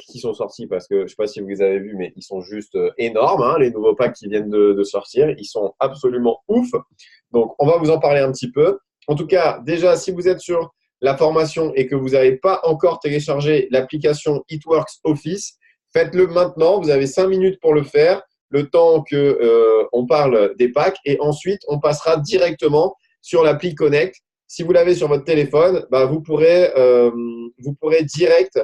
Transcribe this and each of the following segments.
qui sont sortis parce que je ne sais pas si vous les avez vus, mais ils sont juste énormes, hein, les nouveaux packs qui viennent de sortir. Ils sont absolument ouf. Donc, on va vous en parler un petit peu. En tout cas, déjà, si vous êtes sur la formation et que vous n'avez pas encore téléchargé l'application It Works Office, faites-le maintenant. Vous avez 5 minutes pour le faire, le temps qu'on parle des packs. Et ensuite, on passera directement sur l'appli Connect. Si vous l'avez sur votre téléphone, bah, vous pourrez direct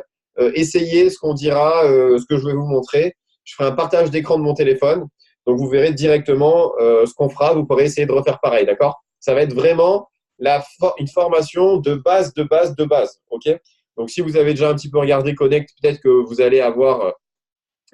essayer ce qu'on dira, ce que je vais vous montrer. Je ferai un partage d'écran de mon téléphone. Donc, vous verrez directement ce qu'on fera. Vous pourrez essayer de refaire pareil, d'accord? Ça va être vraiment une formation de base, de base, de base. OK? Donc, si vous avez déjà un petit peu regardé Connect, peut-être que vous allez avoir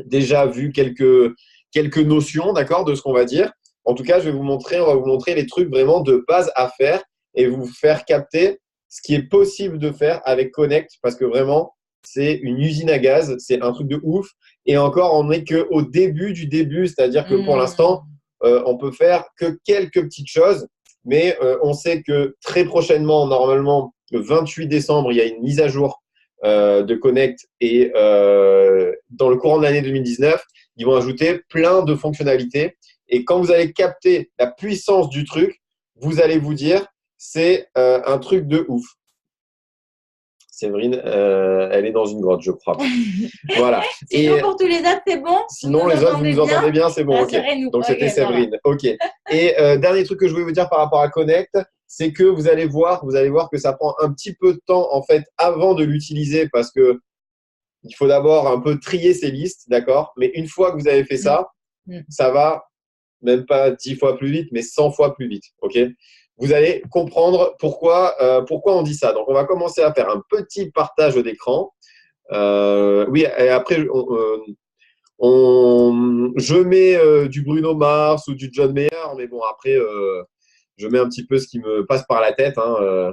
déjà vu quelques notions, d'accord, de ce qu'on va dire. En tout cas, on va vous montrer les trucs vraiment de base à faire et vous faire capter ce qui est possible de faire avec Connect parce que vraiment, c'est une usine à gaz, c'est un truc de ouf. Et encore, on n'est qu'au début du début, c'est-à-dire que pour l'instant, on peut faire que quelques petites choses, mais on sait que très prochainement, normalement, le 28 décembre, il y a une mise à jour de Connect et dans le courant de l'année 2019, ils vont ajouter plein de fonctionnalités. Et quand vous allez capter la puissance du truc, vous allez vous dire, c'est un truc de ouf. Séverine, elle est dans une grotte, je crois. Voilà. Sinon, pour tous les autres, c'est bon? Sinon, les autres, vous nous entendez bien, c'est bon. Okay. Donc, c'était Séverine. OK. Et dernier truc que je voulais vous dire par rapport à Connect, c'est que vous allez voir que ça prend un petit peu de temps, en fait, avant de l'utiliser parce que il faut d'abord un peu trier ces listes, d'accord? Mais une fois que vous avez fait ça, ça va même pas 10 fois plus vite, mais 100 fois plus vite. OK? Vous allez comprendre pourquoi on dit ça. Donc, on va commencer à faire un petit partage d'écran. Oui, et après, je mets du Bruno Mars ou du John Mayer, mais bon, après, je mets un petit peu ce qui me passe par la tête. Hein,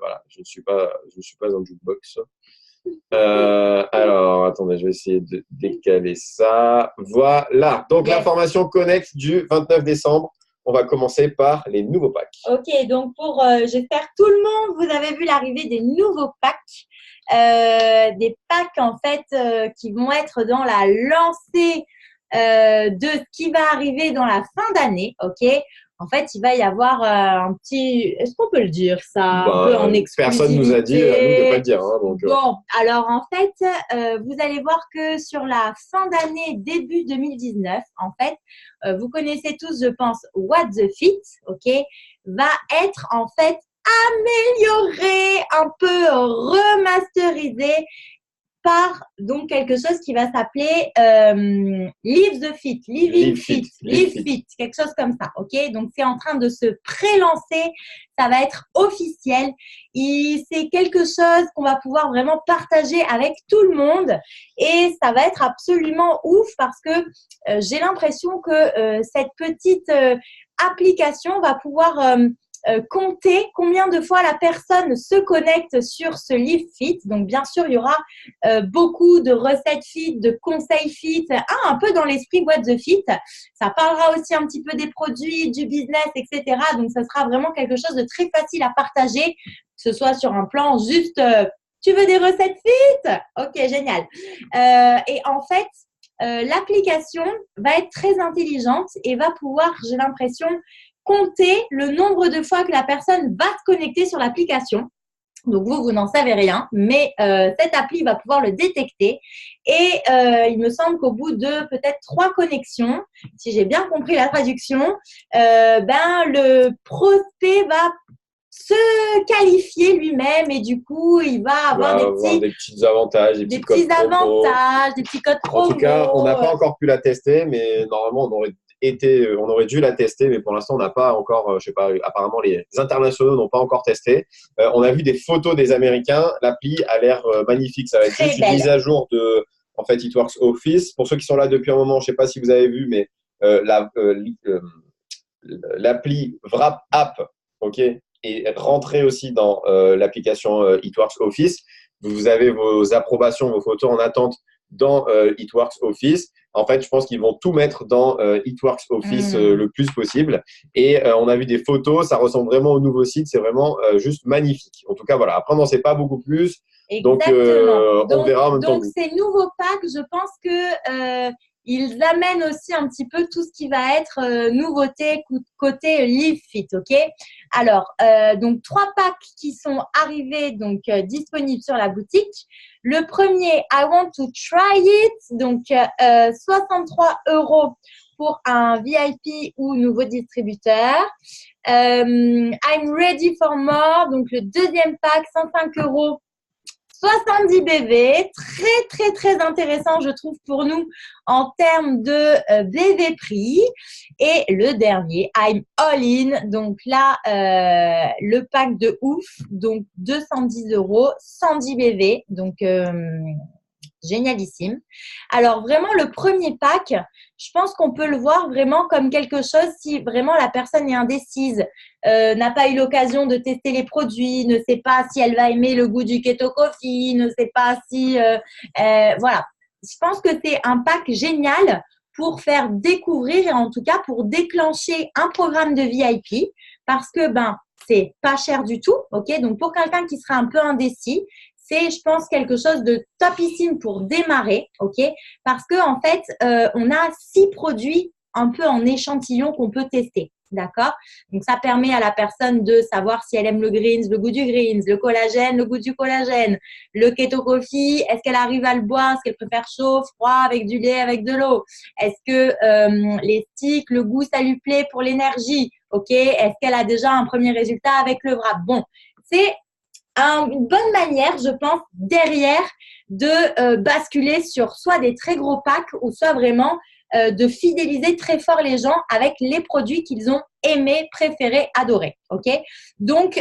voilà, je ne suis pas un jukebox. Alors, attendez, je vais essayer de décaler ça. Voilà. Donc, la formation Connect du 29 décembre. On va commencer par les nouveaux packs. Ok, donc j'espère tout le monde, vous avez vu l'arrivée des nouveaux packs. Des packs, en fait, qui vont être dans la lancée de ce qui va arriver dans la fin d'année. Ok. En fait, il va y avoir un petit… Est-ce qu'on peut le dire, ça, un peu en exclusivité? Personne nous a dit, à nous de pas le dire. Hein, donc, bon, alors en fait, vous allez voir que sur la fin d'année, début 2019, en fait, vous connaissez tous, je pense, What the Fit, ok, va être en fait amélioré, un peu remasterisé par donc quelque chose qui va s'appeler Live the Fit, Living Fit, Live Fit, quelque chose comme ça, ok? Donc, c'est en train de se pré-lancer, ça va être officiel. C'est quelque chose qu'on va pouvoir vraiment partager avec tout le monde et ça va être absolument ouf parce que j'ai l'impression que cette petite application va pouvoir… compter combien de fois la personne se connecte sur ce Live Fit. Donc, bien sûr, il y aura beaucoup de recettes fit, de conseils fit, un peu dans l'esprit What the Fit. Ça parlera aussi un petit peu des produits, du business, etc. Donc, ça sera vraiment quelque chose de très facile à partager, que ce soit sur un plan juste tu veux des recettes fit? Ok, génial. Et en fait, l'application va être très intelligente et va pouvoir, j'ai l'impression, compter le nombre de fois que la personne va se connecter sur l'application. Donc, vous n'en savez rien, mais cette appli va pouvoir le détecter. Et il me semble qu'au bout de peut-être 3 connexions, si j'ai bien compris la traduction, le prospect va se qualifier lui-même et du coup, il va avoir des petits avantages, des petits avantages, des petits codes promo. En tout cas, on n'a pas encore pu la tester, mais normalement, on aurait dû la tester, mais pour l'instant, on n'a pas encore, je sais pas, apparemment, les internationaux n'ont pas encore testé. On a vu des photos des Américains. L'appli a l'air magnifique. Ça va être très juste belle. Une mise à jour de, en fait, It Works Office. Pour ceux qui sont là depuis un moment, je sais pas si vous avez vu, mais l'appli Wrap App, ok, est rentrée aussi dans l'application It Works Office. Vous avez vos approbations, vos photos en attente dans It Works Office. En fait, je pense qu'ils vont tout mettre dans It Works Office le plus possible. Et on a vu des photos, ça ressemble vraiment au nouveau site. C'est vraiment juste magnifique. En tout cas, voilà. Après, on n'en sait pas beaucoup plus. Exactement. On verra en même temps. Donc, ces nouveaux packs, je pense que ils amènent aussi un petit peu tout ce qui va être nouveauté côté Live Fit, ok? Alors, donc 3 packs qui sont arrivés, donc disponibles sur la boutique. Le premier, I want to try it, donc 63 € pour un VIP ou nouveau distributeur. I'm ready for more, donc le deuxième pack, 105 €. 70 BV, très intéressant je trouve pour nous en termes de BV prix. Et le dernier, I'm all in, donc là le pack de ouf, donc 210 €, 110 BV, donc génialissime. Alors vraiment le premier pack, je pense qu'on peut le voir vraiment comme quelque chose si vraiment la personne est indécise, n'a pas eu l'occasion de tester les produits, ne sait pas si elle va aimer le goût du Keto Coffee, ne sait pas si… voilà. Je pense que c'est un pack génial pour faire découvrir et en tout cas pour déclencher un programme de VIP parce que c'est pas cher du tout, ok? Donc pour quelqu'un qui sera un peu indécis, c'est, je pense, quelque chose de topissime pour démarrer, ok? Parce que en fait, on a 6 produits un peu en échantillon qu'on peut tester, d'accord? Donc, ça permet à la personne de savoir si elle aime le greens, le goût du greens, le collagène, le goût du collagène, le keto coffee, est-ce qu'elle arrive à le boire, est-ce qu'elle préfère chaud, froid, avec du lait, avec de l'eau? Est-ce que les sticks, le goût, ça lui plaît pour l'énergie, ok? Est-ce qu'elle a déjà un premier résultat avec le wrap? Bon, c'est une bonne manière, je pense, derrière de basculer sur soit des très gros packs ou soit vraiment de fidéliser très fort les gens avec les produits qu'ils ont aimés, préférés, adorés. Ok? Donc,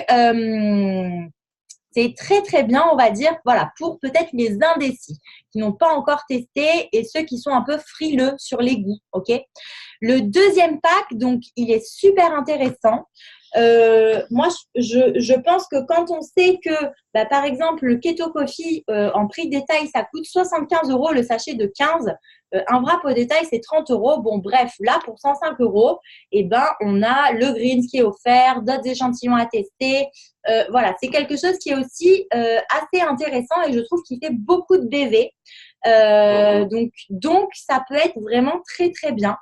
c'est très bien, on va dire, voilà, pour peut-être les indécis qui n'ont pas encore testé et ceux qui sont un peu frileux sur les goûts. Ok? Le deuxième pack, donc, il est super intéressant. Moi, je pense que quand on sait que, par exemple, le Keto Coffee en prix détail, ça coûte 75 € le sachet de 15. Un wrap au détail, c'est 30 €. Bon, bref, là, pour 105 €, on a le greens qui est offert, d'autres échantillons à tester. Voilà, c'est quelque chose qui est aussi assez intéressant et je trouve qu'il fait beaucoup de BV. Donc, ça peut être vraiment très bien.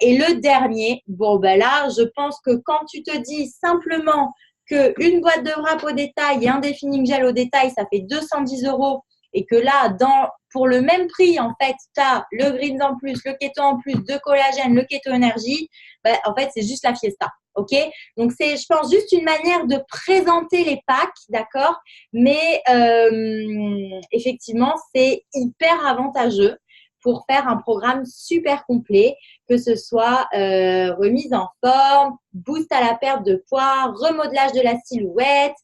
Et le dernier, là, je pense que quand tu te dis simplement qu'une boîte de wrap au détail et un défining gel au détail, ça fait 210 € et que là, pour le même prix, en fait, tu as le greens en plus, le keto en plus, de collagène, le keto énergie, en fait, c'est juste la fiesta. Ok? Donc, c'est, je pense, juste une manière de présenter les packs, d'accord? Mais effectivement, c'est hyper avantageux pour faire un programme super complet, que ce soit remise en forme, boost à la perte de poids, remodelage de la silhouette,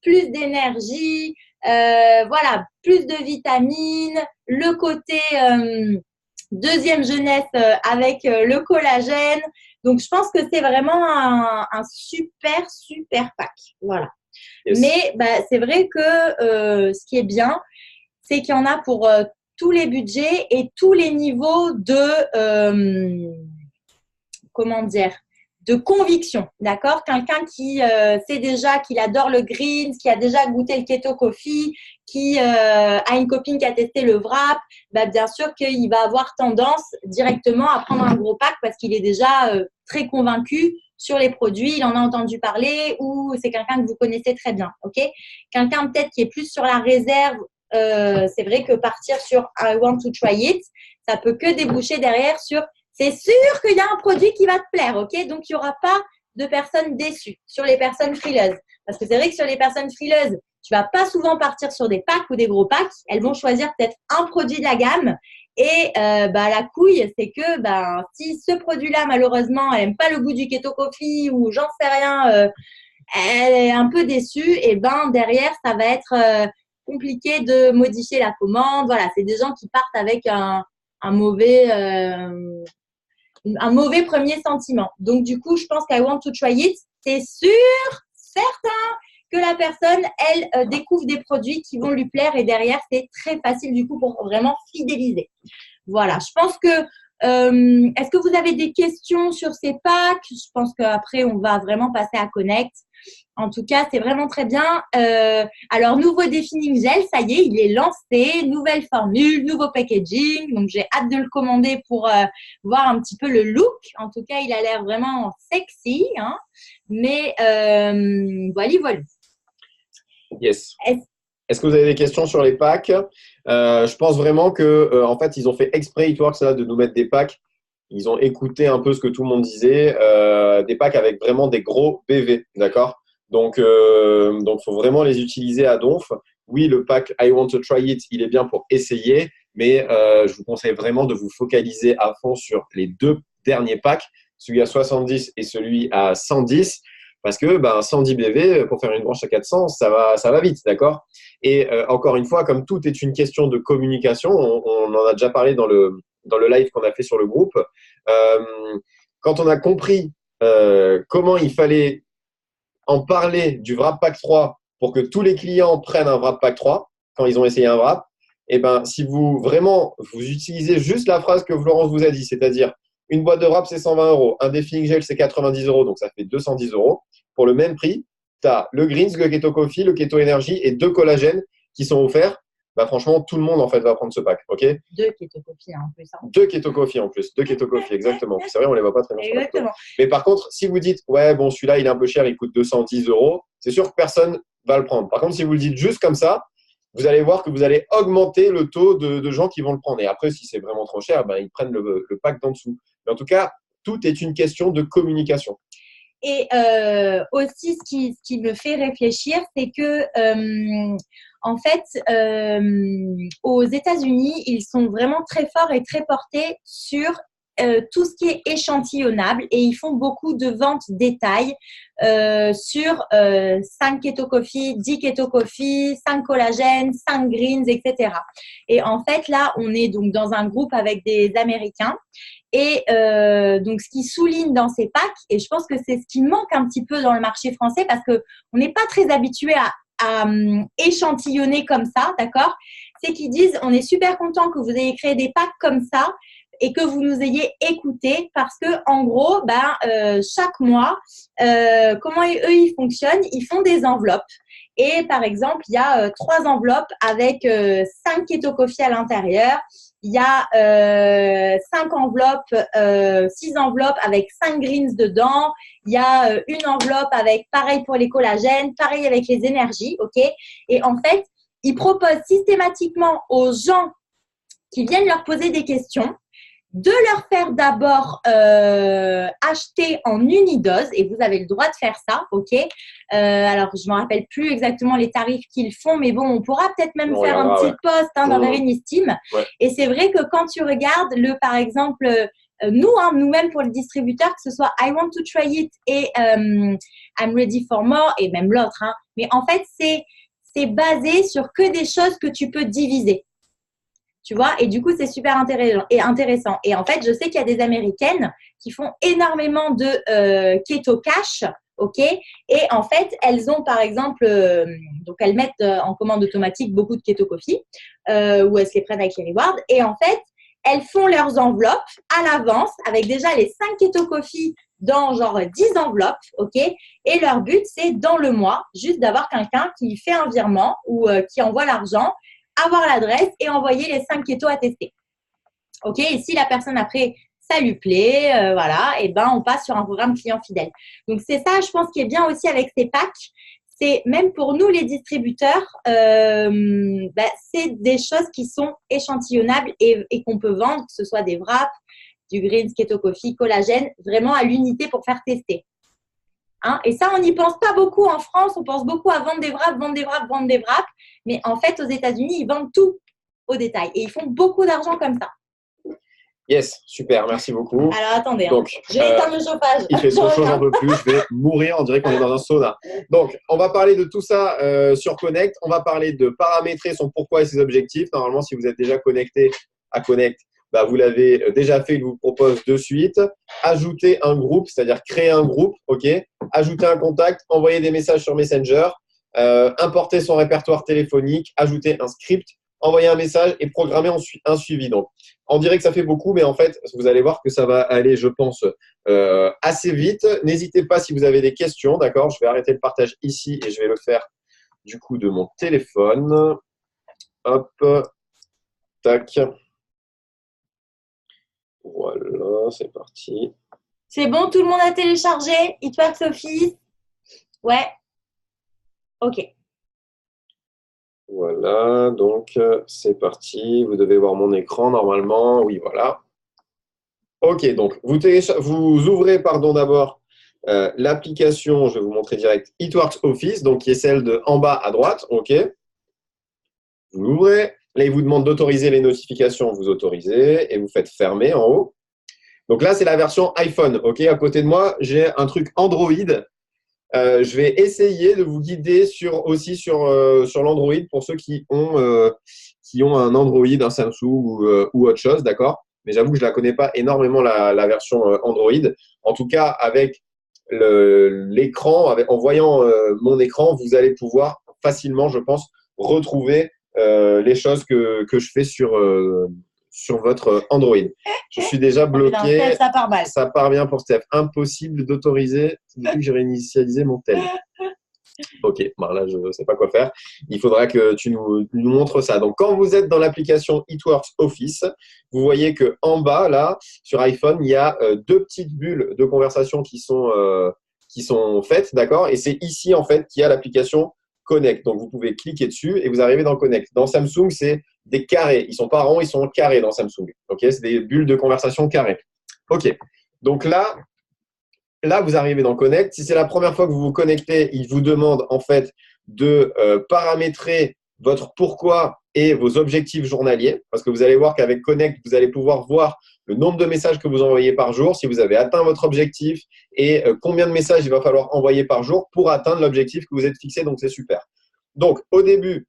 plus d'énergie, voilà, plus de vitamines, le côté deuxième jeunesse avec le collagène. Donc, je pense que c'est vraiment un super pack. Voilà. Yes. Mais c'est vrai que ce qui est bien, c'est qu'il y en a pour tous les budgets et tous les niveaux de de conviction, d'accord? Quelqu'un qui sait déjà qu'il adore le greens, qui a déjà goûté le keto coffee, qui a une copine qui a testé le wrap, bien sûr qu'il va avoir tendance directement à prendre un gros pack parce qu'il est déjà très convaincu sur les produits, il en a entendu parler ou c'est quelqu'un que vous connaissez très bien, ok? Quelqu'un peut-être qui est plus sur la réserve, c'est vrai que partir sur I want to try it, ça peut que déboucher derrière sur c'est sûr qu'il y a un produit qui va te plaire, ok? Donc, il n'y aura pas de personnes déçues sur les personnes frileuses. Parce que c'est vrai que sur les personnes frileuses, tu ne vas pas souvent partir sur des packs ou des gros packs. Elles vont choisir peut-être un produit de la gamme. Et la couille, c'est que si ce produit-là, malheureusement, elle n'aime pas le goût du keto coffee ou j'en sais rien, elle est un peu déçue, et derrière, ça va être compliqué de modifier la commande. Voilà, c'est des gens qui partent avec un mauvais premier sentiment. Donc, du coup, je pense qu'I want to try it, c'est sûr, certain que la personne, elle, découvre des produits qui vont lui plaire et derrière, c'est très facile du coup pour vraiment fidéliser. Voilà, je pense que est-ce que vous avez des questions sur ces packs? Je pense qu'après, on va vraiment passer à Connect. En tout cas, c'est vraiment très bien. Alors, nouveau défini gel, ça y est, il est lancé. Nouvelle formule, nouveau packaging. Donc, j'ai hâte de le commander pour voir un petit peu le look. En tout cas, il a l'air vraiment sexy. Hein. Mais voilà, voilà. Yes. Est-ce que vous avez des questions sur les packs? Je pense vraiment que en fait, ils ont fait exprès It Works là, de nous mettre des packs. Ils ont écouté un peu ce que tout le monde disait, des packs avec vraiment des gros BV, d'accord? Donc, faut vraiment les utiliser à donf. Oui, le pack I Want to Try It, il est bien pour essayer, mais je vous conseille vraiment de vous focaliser à fond sur les deux derniers packs, celui à 70 et celui à 110. Parce que 110 BV, pour faire une branche à 400, ça va vite, d'accord? Et encore une fois, comme tout est une question de communication, on en a déjà parlé dans le live qu'on a fait sur le groupe. Quand on a compris comment il fallait en parler du Wrap Pack 3 pour que tous les clients prennent un Wrap Pack 3 quand ils ont essayé un wrap, et si vous utilisez juste la phrase que Florence vous a dit, c'est-à-dire une boîte de wrap, c'est 120 €. Un défilling gel, c'est 90 €. Donc, ça fait 210 €. Pour le même prix, tu as le Greens, le Keto Coffee, le Keto Energy et 2 collagènes qui sont offerts. Franchement, tout le monde en fait va prendre ce pack. Ok. 2 Keto Coffee en plus. Hein. 2 Keto Coffee en plus. 2 Keto Coffee, exactement. C'est vrai, on les voit pas très bien. Exactement. Mais par contre, si vous dites, ouais, bon, celui-là, il est un peu cher, il coûte 210 €, c'est sûr que personne va le prendre. Par contre, si vous le dites juste comme ça, vous allez voir que vous allez augmenter le taux de gens qui vont le prendre. Et après, si c'est vraiment trop cher, ils prennent le pack d'en dessous. Mais en tout cas, tout est une question de communication. Et aussi, ce qui me fait réfléchir, c'est que, en fait, aux États-Unis, ils sont vraiment très forts et très portés sur tout ce qui est échantillonnable et ils font beaucoup de ventes détail sur 5 Keto Coffee, 10 Keto Coffee, 5 collagènes, 5 greens, etc. Et en fait, là, on est donc dans un groupe avec des Américains. Et donc, ce qui souligne dans ces packs, et je pense que c'est ce qui manque un petit peu dans le marché français parce qu'on n'est pas très habitué à échantillonner comme ça, d'accord? C'est qu'ils disent, on est super content que vous ayez créé des packs comme ça et que vous nous ayez écoutés parce que en gros, chaque mois, comment eux, ils fonctionnent? Ils font des enveloppes. Et par exemple, il y a 3 enveloppes avec 5 Keto Coffee à l'intérieur. Il y a 5 enveloppes, 6 enveloppes avec 5 greens dedans. Il y a une enveloppe avec, pareil pour les collagènes, pareil avec les énergies, ok? Et en fait, ils proposent systématiquement aux gens qui viennent leur poser des questions de leur faire d'abord acheter en unidose, et vous avez le droit de faire ça, ok? Alors, je ne me rappelle plus exactement les tarifs qu'ils font, mais bon, on pourra peut-être même faire un petit post dans Verinistime. Ouais. Et c'est vrai que quand tu regardes, par exemple, nous-mêmes pour le distributeur, que ce soit I Want to Try It et I'm Ready for More, et même l'autre, hein, mais en fait, c'est basé sur que des choses que tu peux diviser. Tu vois, et du coup, c'est super intéressant. Et en fait, je sais qu'il y a des Américaines qui font énormément de Keto Cash, ok? Et en fait, elles ont par exemple, donc elles mettent en commande automatique beaucoup de Keto Coffee, ou elles se les prennent avec les rewards. Et en fait, elles font leurs enveloppes à l'avance avec déjà les 5 Keto Coffee dans genre 10 enveloppes, ok? Et leur but, c'est dans le mois, juste d'avoir quelqu'un qui fait un virement ou qui envoie l'argent, avoir l'adresse et envoyer les 5 ketos à tester. Ok, et si la personne après, ça lui plaît, voilà, et on passe sur un programme client fidèle. Donc, c'est ça, je pense, qui est bien aussi avec ces packs. C'est même pour nous, les distributeurs, c'est des choses qui sont échantillonnables et qu'on peut vendre, que ce soit des wraps, du Greens, Keto Coffee, collagène, vraiment à l'unité pour faire tester. Hein, et ça, on n'y pense pas beaucoup en France. On pense beaucoup à vendre des wraps. Mais en fait, aux États-Unis, ils vendent tout au détail. Et ils font beaucoup d'argent comme ça. Yes, super, merci beaucoup. Alors, attendez, donc, je vais éteindre le chauffage. Il fait trop chaud, j'en peux plus. Je vais mourir, on dirait qu'on est dans un sauna. Donc, on va parler de tout ça sur Connect. On va parler de paramétrer son pourquoi et ses objectifs. Normalement, si vous êtes déjà connecté à Connect, vous l'avez déjà fait, il vous propose de suite. Ajouter un groupe, c'est-à-dire créer un groupe, ok. Ajouter un contact, envoyer des messages sur Messenger. importer son répertoire téléphonique, ajouter un script, envoyer un message et programmer un suivi. Donc, on dirait que ça fait beaucoup, mais en fait, vous allez voir que ça va aller, je pense, assez vite. N'hésitez pas si vous avez des questions, d'accord? Je vais arrêter le partage ici et je vais le faire du coup de mon téléphone. Hop, tac. Voilà, c'est parti. C'est bon, tout le monde a téléchargé It Works Office? Ouais. OK. Voilà, donc c'est parti. Vous devez voir mon écran normalement. Oui, voilà. OK, donc vous ouvrez d'abord l'application, je vais vous montrer direct, It Works Office, donc qui est celle de en bas à droite. OK. Vous l'ouvrez. Là, il vous demande d'autoriser les notifications. Vous autorisez et vous faites fermer en haut. Donc là, c'est la version iPhone. OK. À côté de moi, j'ai un truc Android. Je vais essayer de vous guider aussi sur l'Android pour ceux qui ont un Android, un Samsung ou autre chose, d'accord? Mais j'avoue que je ne la connais pas énormément, la version Android. En tout cas, avec l'écran, en voyant mon écran, vous allez pouvoir facilement, je pense, retrouver les choses que je fais sur votre Android. Je suis déjà bloqué. Putain, ça part mal. Ça part bien pour Steph. Impossible d'autoriser depuis que j'ai réinitialisé mon tel. Ok, bon, là, je ne sais pas quoi faire. Il faudra que tu nous montres ça. Donc, quand vous êtes dans l'application It Works Office, vous voyez qu'en bas, là, sur iPhone, il y a deux petites bulles de conversation qui sont faites, d'accord? Et c'est ici, en fait, qu'il y a l'application Connect. Donc, vous pouvez cliquer dessus et vous arrivez dans Connect. Dans Samsung, c'est des carrés. Ils ne sont pas ronds, ils sont carrés dans Samsung. Ok, c'est des bulles de conversation carrées. Ok, donc là, vous arrivez dans Connect. Si c'est la première fois que vous vous connectez, il vous demande en fait de paramétrer votre pourquoi et vos objectifs journaliers. Parce que vous allez voir qu'avec Connect, vous allez pouvoir voir le nombre de messages que vous envoyez par jour, si vous avez atteint votre objectif et combien de messages il va falloir envoyer par jour pour atteindre l'objectif que vous êtes fixé. Donc, c'est super. Donc, au début…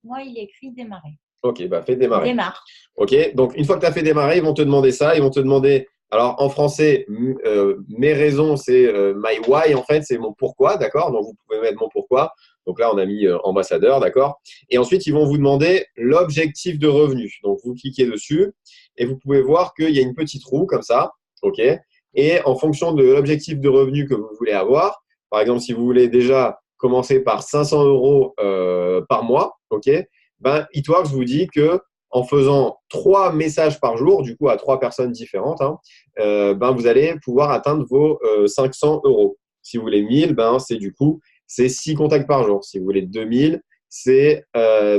Moi, il est écrit démarrer. Ok, bah fais démarrer. Démarre. Ok, donc une fois que tu as fait démarrer, ils vont te demander ça. Ils vont te demander… Alors, en français, mes raisons, c'est my why, en fait, c'est mon pourquoi, d'accord? Donc, vous pouvez mettre mon pourquoi. Donc là, on a mis ambassadeur, d'accord? Et ensuite, ils vont vous demander l'objectif de revenu. Donc, vous cliquez dessus et vous pouvez voir qu'il y a une petite roue comme ça, ok? Et en fonction de l'objectif de revenu que vous voulez avoir, par exemple, si vous voulez déjà commencer par 500 euros par mois, ok? Ben, Itworks vous dit que en faisant 3 messages par jour, du coup à 3 personnes différentes, ben vous allez pouvoir atteindre vos 500 euros. Si vous voulez 1000, ben c'est 6 contacts par jour. Si vous voulez 2000, c'est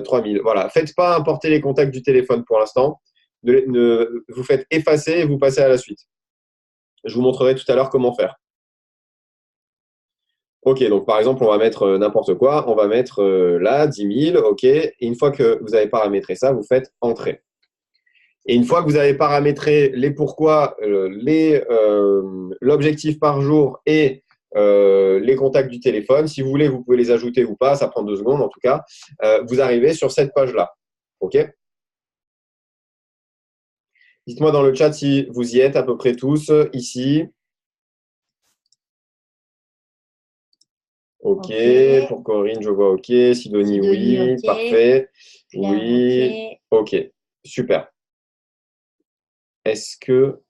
3000. Voilà, faites pas importer les contacts du téléphone pour l'instant. Vous faites effacer et vous passez à la suite. Je vous montrerai tout à l'heure comment faire. Ok, donc par exemple, on va mettre n'importe quoi. On va mettre là 10 000, ok. Et une fois que vous avez paramétré ça, vous faites Entrée. Et une fois que vous avez paramétré les pourquoi, l'objectif par jour et les contacts du téléphone, si vous voulez, vous pouvez les ajouter ou pas. Ça prend 2 secondes en tout cas. Vous arrivez sur cette page-là. Ok. Dites-moi dans le chat si vous y êtes à peu près tous ici. Ok, pour Corinne, je vois OK. Sidonie, oui, okay. Parfait. Claire, oui, OK, super. Est-ce que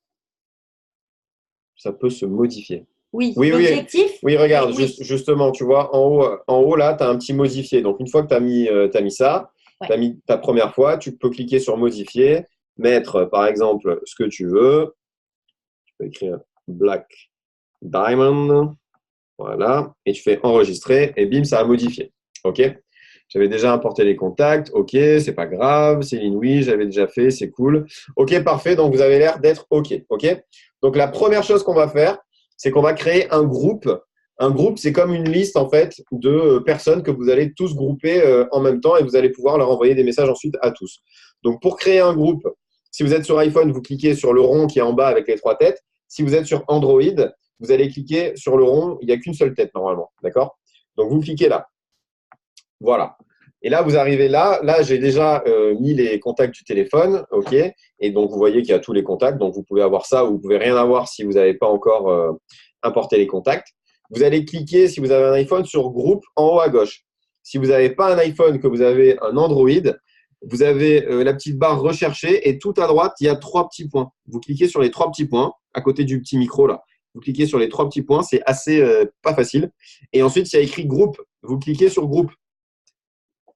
ça peut se modifier? Oui, oui, l'objectif. Oui, regarde, justement, tu vois, en haut là, tu as un petit modifié. Donc, une fois que tu as mis ça, tu as mis ta première fois, tu peux cliquer sur modifier, mettre par exemple ce que tu veux. Tu peux écrire Black Diamond. Voilà, et tu fais enregistrer et bim, ça a modifié. OK? J'avais déjà importé les contacts. OK, c'est pas grave. Céline, oui, j'avais déjà fait, c'est cool. OK, parfait. Donc, vous avez l'air d'être OK. OK? Donc, la première chose qu'on va faire, c'est qu'on va créer un groupe. Un groupe, c'est comme une liste, en fait, de personnes que vous allez tous grouper en même temps et vous allez pouvoir leur envoyer des messages ensuite à tous. Donc, pour créer un groupe, si vous êtes sur iPhone, vous cliquez sur le rond qui est en bas avec les 3 têtes. Si vous êtes sur Android, vous allez cliquer sur le rond, il n'y a qu'une seule tête normalement, d'accord? Donc, vous cliquez là. Voilà. Et là, vous arrivez là. Là, j'ai déjà mis les contacts du téléphone, ok? Et donc, vous voyez qu'il y a tous les contacts. Donc, vous pouvez avoir ça ou vous pouvez rien avoir si vous n'avez pas encore importé les contacts. vous allez cliquer, si vous avez un iPhone, sur groupe en haut à gauche. Si vous n'avez pas un iPhone, que vous avez un Android, vous avez la petite barre rechercher et tout à droite, il y a 3 petits points. Vous cliquez sur les 3 petits points à côté du petit micro là. Vous cliquez sur les 3 petits points, c'est assez pas facile. Et ensuite, il y a écrit groupe. Vous cliquez sur groupe.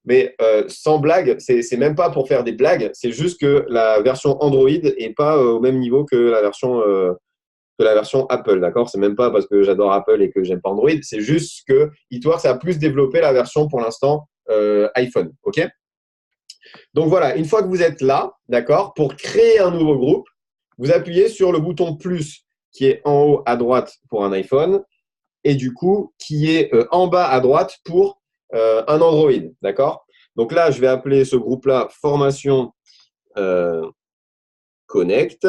Mais sans blague, c'est même pas pour faire des blagues, c'est juste que la version Android n'est pas au même niveau que la version Apple, d'accord? C'est même pas parce que j'adore Apple et que j'aime pas Android, c'est juste que eTworks a plus développé la version pour l'instant iPhone, ok? Donc voilà, une fois que vous êtes là, d'accord, pour créer un nouveau groupe, vous appuyez sur le bouton plus qui est en haut à droite pour un iPhone et du coup qui est en bas à droite pour un Android, d'accord? Donc là, je vais appeler ce groupe-là Formation Connect.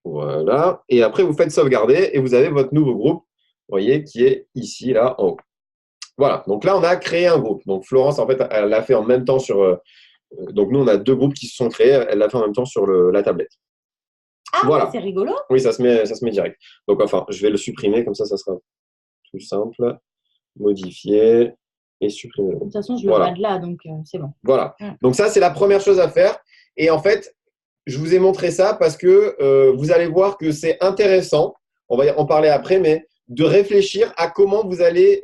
Voilà. Et après, vous faites sauvegarder et vous avez votre nouveau groupe, vous voyez, qui est ici, là, en haut. Voilà. Donc là, on a créé un groupe. Donc Florence, en fait, elle l'a fait en même temps sur… donc nous, on a 2 groupes qui se sont créés. Elle l'a fait en même temps sur la tablette. Ah, voilà. c'est rigolo. Oui, ça se met direct. Donc enfin, je vais le supprimer, comme ça sera tout simple. Modifier et supprimer. De toute façon, je le vois de là, donc c'est bon. Voilà. Donc ça, c'est la première chose à faire. Et en fait, je vous ai montré ça parce que vous allez voir que c'est intéressant, on va en parler après, mais de réfléchir à comment vous allez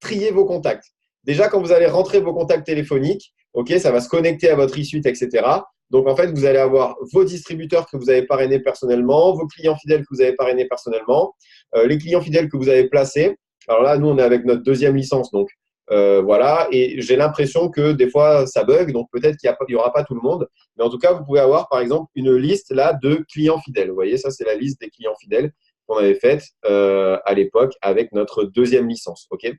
trier vos contacts. Déjà, quand vous allez rentrer vos contacts téléphoniques, ok, ça va se connecter à votre e-suite, etc. Donc, en fait, vous allez avoir vos distributeurs que vous avez parrainés personnellement, vos clients fidèles que vous avez parrainés personnellement, les clients fidèles que vous avez placés. Alors là, nous, on est avec notre 2e licence, donc voilà. Et j'ai l'impression que des fois, ça bug, donc peut-être qu'il n'y aura pas tout le monde. Mais en tout cas, vous pouvez avoir, par exemple, une liste là de clients fidèles. Vous voyez, ça, c'est la liste des clients fidèles qu'on avait faite à l'époque avec notre 2e licence. OK ?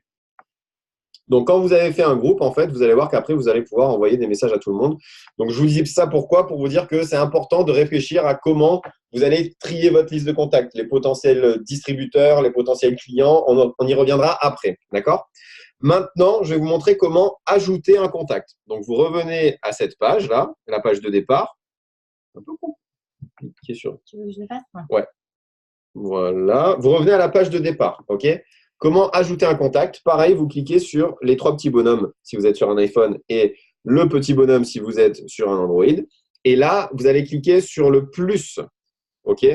Donc, quand vous avez fait un groupe, en fait, vous allez voir qu'après, vous allez pouvoir envoyer des messages à tout le monde. Donc, je vous dis ça pourquoi? Pour vous dire que c'est important de réfléchir à comment vous allez trier votre liste de contacts, les potentiels distributeurs, les potentiels clients. On y reviendra après. D'accord? Maintenant, je vais vous montrer comment ajouter un contact. Donc, vous revenez à cette page-là, la page de départ. Un peu compliqué sur… Tu veux que je le fasse? Ouais. Voilà. Vous revenez à la page de départ. OK? Comment ajouter un contact? Pareil, vous cliquez sur les 3 petits bonhommes si vous êtes sur un iPhone et le petit bonhomme si vous êtes sur un Android. Et là, vous allez cliquer sur le plus. OK?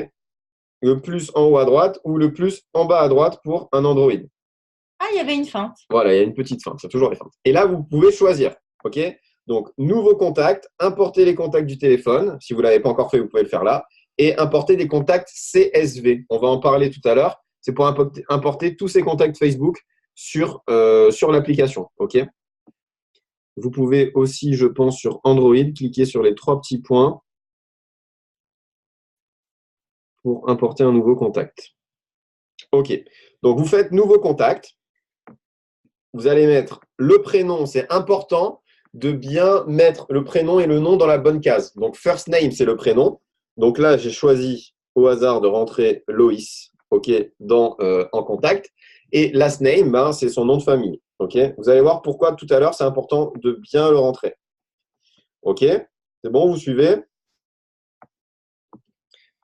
Le plus en haut à droite ou le plus en bas à droite pour un Android. Ah, il y avait une feinte. Voilà, il y a une petite feinte. C'est toujours les feintes. Et là, vous pouvez choisir. OK? Donc, nouveau contact, importer les contacts du téléphone. Si vous ne l'avez pas encore fait, vous pouvez le faire là. Et importer des contacts CSV. On va en parler tout à l'heure. C'est pour importer tous ces contacts Facebook sur l'application. OK? Vous pouvez aussi, je pense, sur Android, cliquer sur les 3 petits points pour importer un nouveau contact. OK. Donc, vous faites nouveau contact. Vous allez mettre le prénom. C'est important de bien mettre le prénom et le nom dans la bonne case. Donc, first name, c'est le prénom. Donc là, j'ai choisi au hasard de rentrer Loïs, OK, en contact. Et last name, c'est son nom de famille. OK. Vous allez voir pourquoi tout à l'heure, c'est important de bien le rentrer. OK. C'est bon, vous suivez?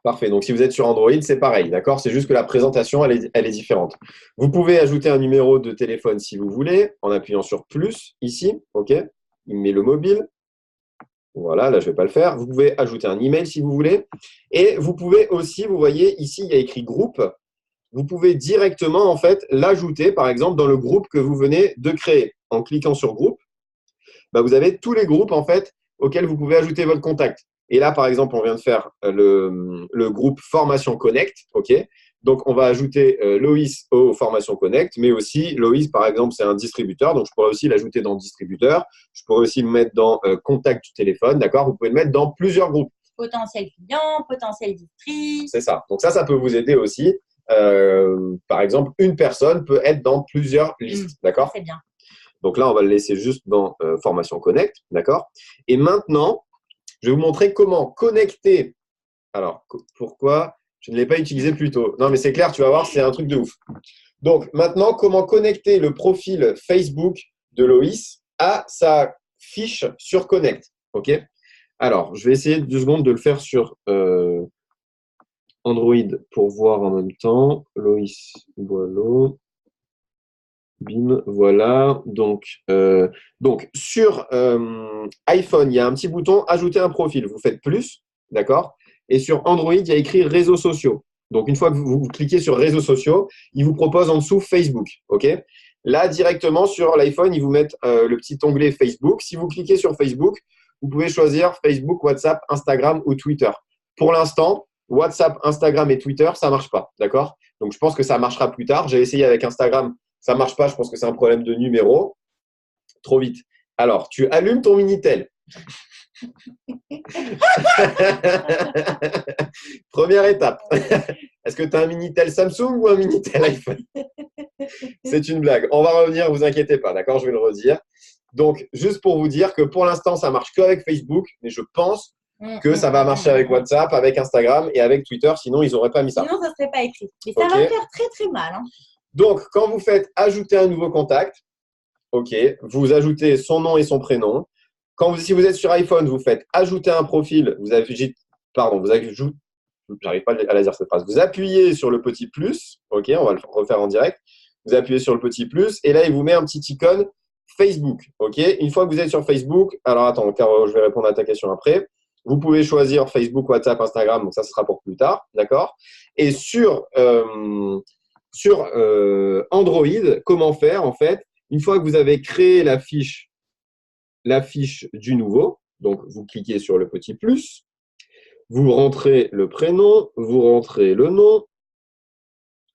Parfait. Donc, si vous êtes sur Android, c'est pareil. D'accord? C'est juste que la présentation, elle est différente. Vous pouvez ajouter un numéro de téléphone si vous voulez, en appuyant sur plus ici. OK. Il met le mobile. Voilà, là, je ne vais pas le faire. Vous pouvez ajouter un email si vous voulez. Et vous pouvez aussi, vous voyez, ici, il y a écrit groupe. Vous pouvez directement, en fait, l'ajouter, par exemple, dans le groupe que vous venez de créer. En cliquant sur groupe, vous avez tous les groupes, en fait, auxquels vous pouvez ajouter votre contact. Et là, par exemple, on vient de faire le groupe Formation Connect. OK. Donc, on va ajouter Loïs au Formation Connect, mais aussi Loïs, par exemple, c'est un distributeur. Donc, je pourrais aussi l'ajouter dans distributeur. Je pourrais aussi le mettre dans contact du téléphone. D'accord? Vous pouvez le mettre dans plusieurs groupes. Potentiel client, potentiel distri. C'est ça. Donc, ça peut vous aider aussi. Par exemple, une personne peut être dans plusieurs listes. D'accord? C'est bien. Donc là, on va le laisser juste dans Formation Connect. D'accord? Et maintenant, je vais vous montrer comment connecter. Alors, pourquoi je ne l'ai pas utilisé plus tôt? Non, mais c'est clair, tu vas voir, c'est un truc de ouf. Donc, maintenant, comment connecter le profil Facebook de Loïs à sa fiche sur Connect. OK? Alors, je vais essayer 2 secondes de le faire sur Android pour voir en même temps. Loïs Boileau. Bim, voilà. Donc sur iPhone, il y a un petit bouton Ajouter un profil. Vous faites plus, d'accord? Et sur Android, il y a écrit Réseaux sociaux. Donc, une fois que vous cliquez sur Réseaux sociaux, il vous propose en dessous Facebook, OK? Là, directement sur l'iPhone, ils vous mettent le petit onglet Facebook. Si vous cliquez sur Facebook, vous pouvez choisir Facebook, WhatsApp, Instagram ou Twitter. Pour l'instant, WhatsApp, Instagram et Twitter, ça ne marche pas, d'accord? Donc, je pense que ça marchera plus tard. J'ai essayé avec Instagram. Ça ne marche pas, je pense que c'est un problème de numéro. Trop vite. Alors, tu allumes ton Minitel. Première étape. Est-ce que tu as un Minitel Samsung ou un Minitel iPhone? C'est une blague. On va revenir, vous inquiétez pas, d'accord? Je vais le redire. Donc, juste pour vous dire que pour l'instant, ça marche qu'avec Facebook, mais je pense que ça va marcher avec WhatsApp, avec Instagram et avec Twitter. Sinon, ils n'auraient pas mis ça. Sinon, ça ne serait pas écrit. Mais ça va faire très, très mal. Hein. Donc, quand vous faites ajouter un nouveau contact, OK, vous ajoutez son nom et son prénom. Si vous êtes sur iPhone, vous faites ajouter un profil. J'arrive pas à la dire cette phrase. Vous appuyez sur le petit plus. OK, on va le refaire en direct. Vous appuyez sur le petit plus et là, il vous met un petit icône Facebook. OK, une fois que vous êtes sur Facebook, alors attends, car je vais répondre à ta question après. Vous pouvez choisir Facebook, WhatsApp, Instagram. Donc ça, ce sera pour plus tard. D'accord? Et sur Android, comment faire en fait? Une fois que vous avez créé la fiche du nouveau, donc vous cliquez sur le petit plus, vous rentrez le prénom, vous rentrez le nom,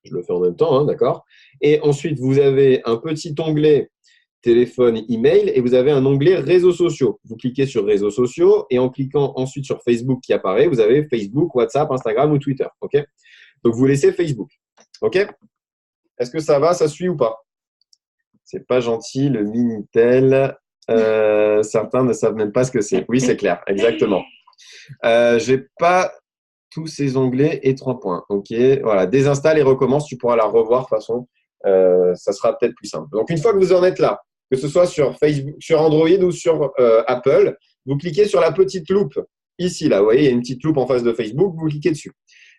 je le fais en même temps, hein, d'accord? Et ensuite, vous avez un petit onglet téléphone, email, et vous avez un onglet réseaux sociaux. Vous cliquez sur réseaux sociaux, et en cliquant ensuite sur Facebook qui apparaît, vous avez Facebook, WhatsApp, Instagram ou Twitter, ok? Donc, vous laissez Facebook, ok? Est-ce que ça va, ça suit ou pas? C'est pas gentil, le Minitel. Certains ne savent même pas ce que c'est. Oui, c'est clair, exactement. J'ai pas tous ces onglets et 3 points. OK, voilà, désinstalle et recommence. Tu pourras la revoir de toute façon. Ça sera peut-être plus simple. Donc, une fois que vous en êtes là, que ce soit sur Facebook, sur Android ou sur Apple, vous cliquez sur la petite loupe ici. Là, vous voyez, il y a une petite loupe en face de Facebook. Vous cliquez dessus.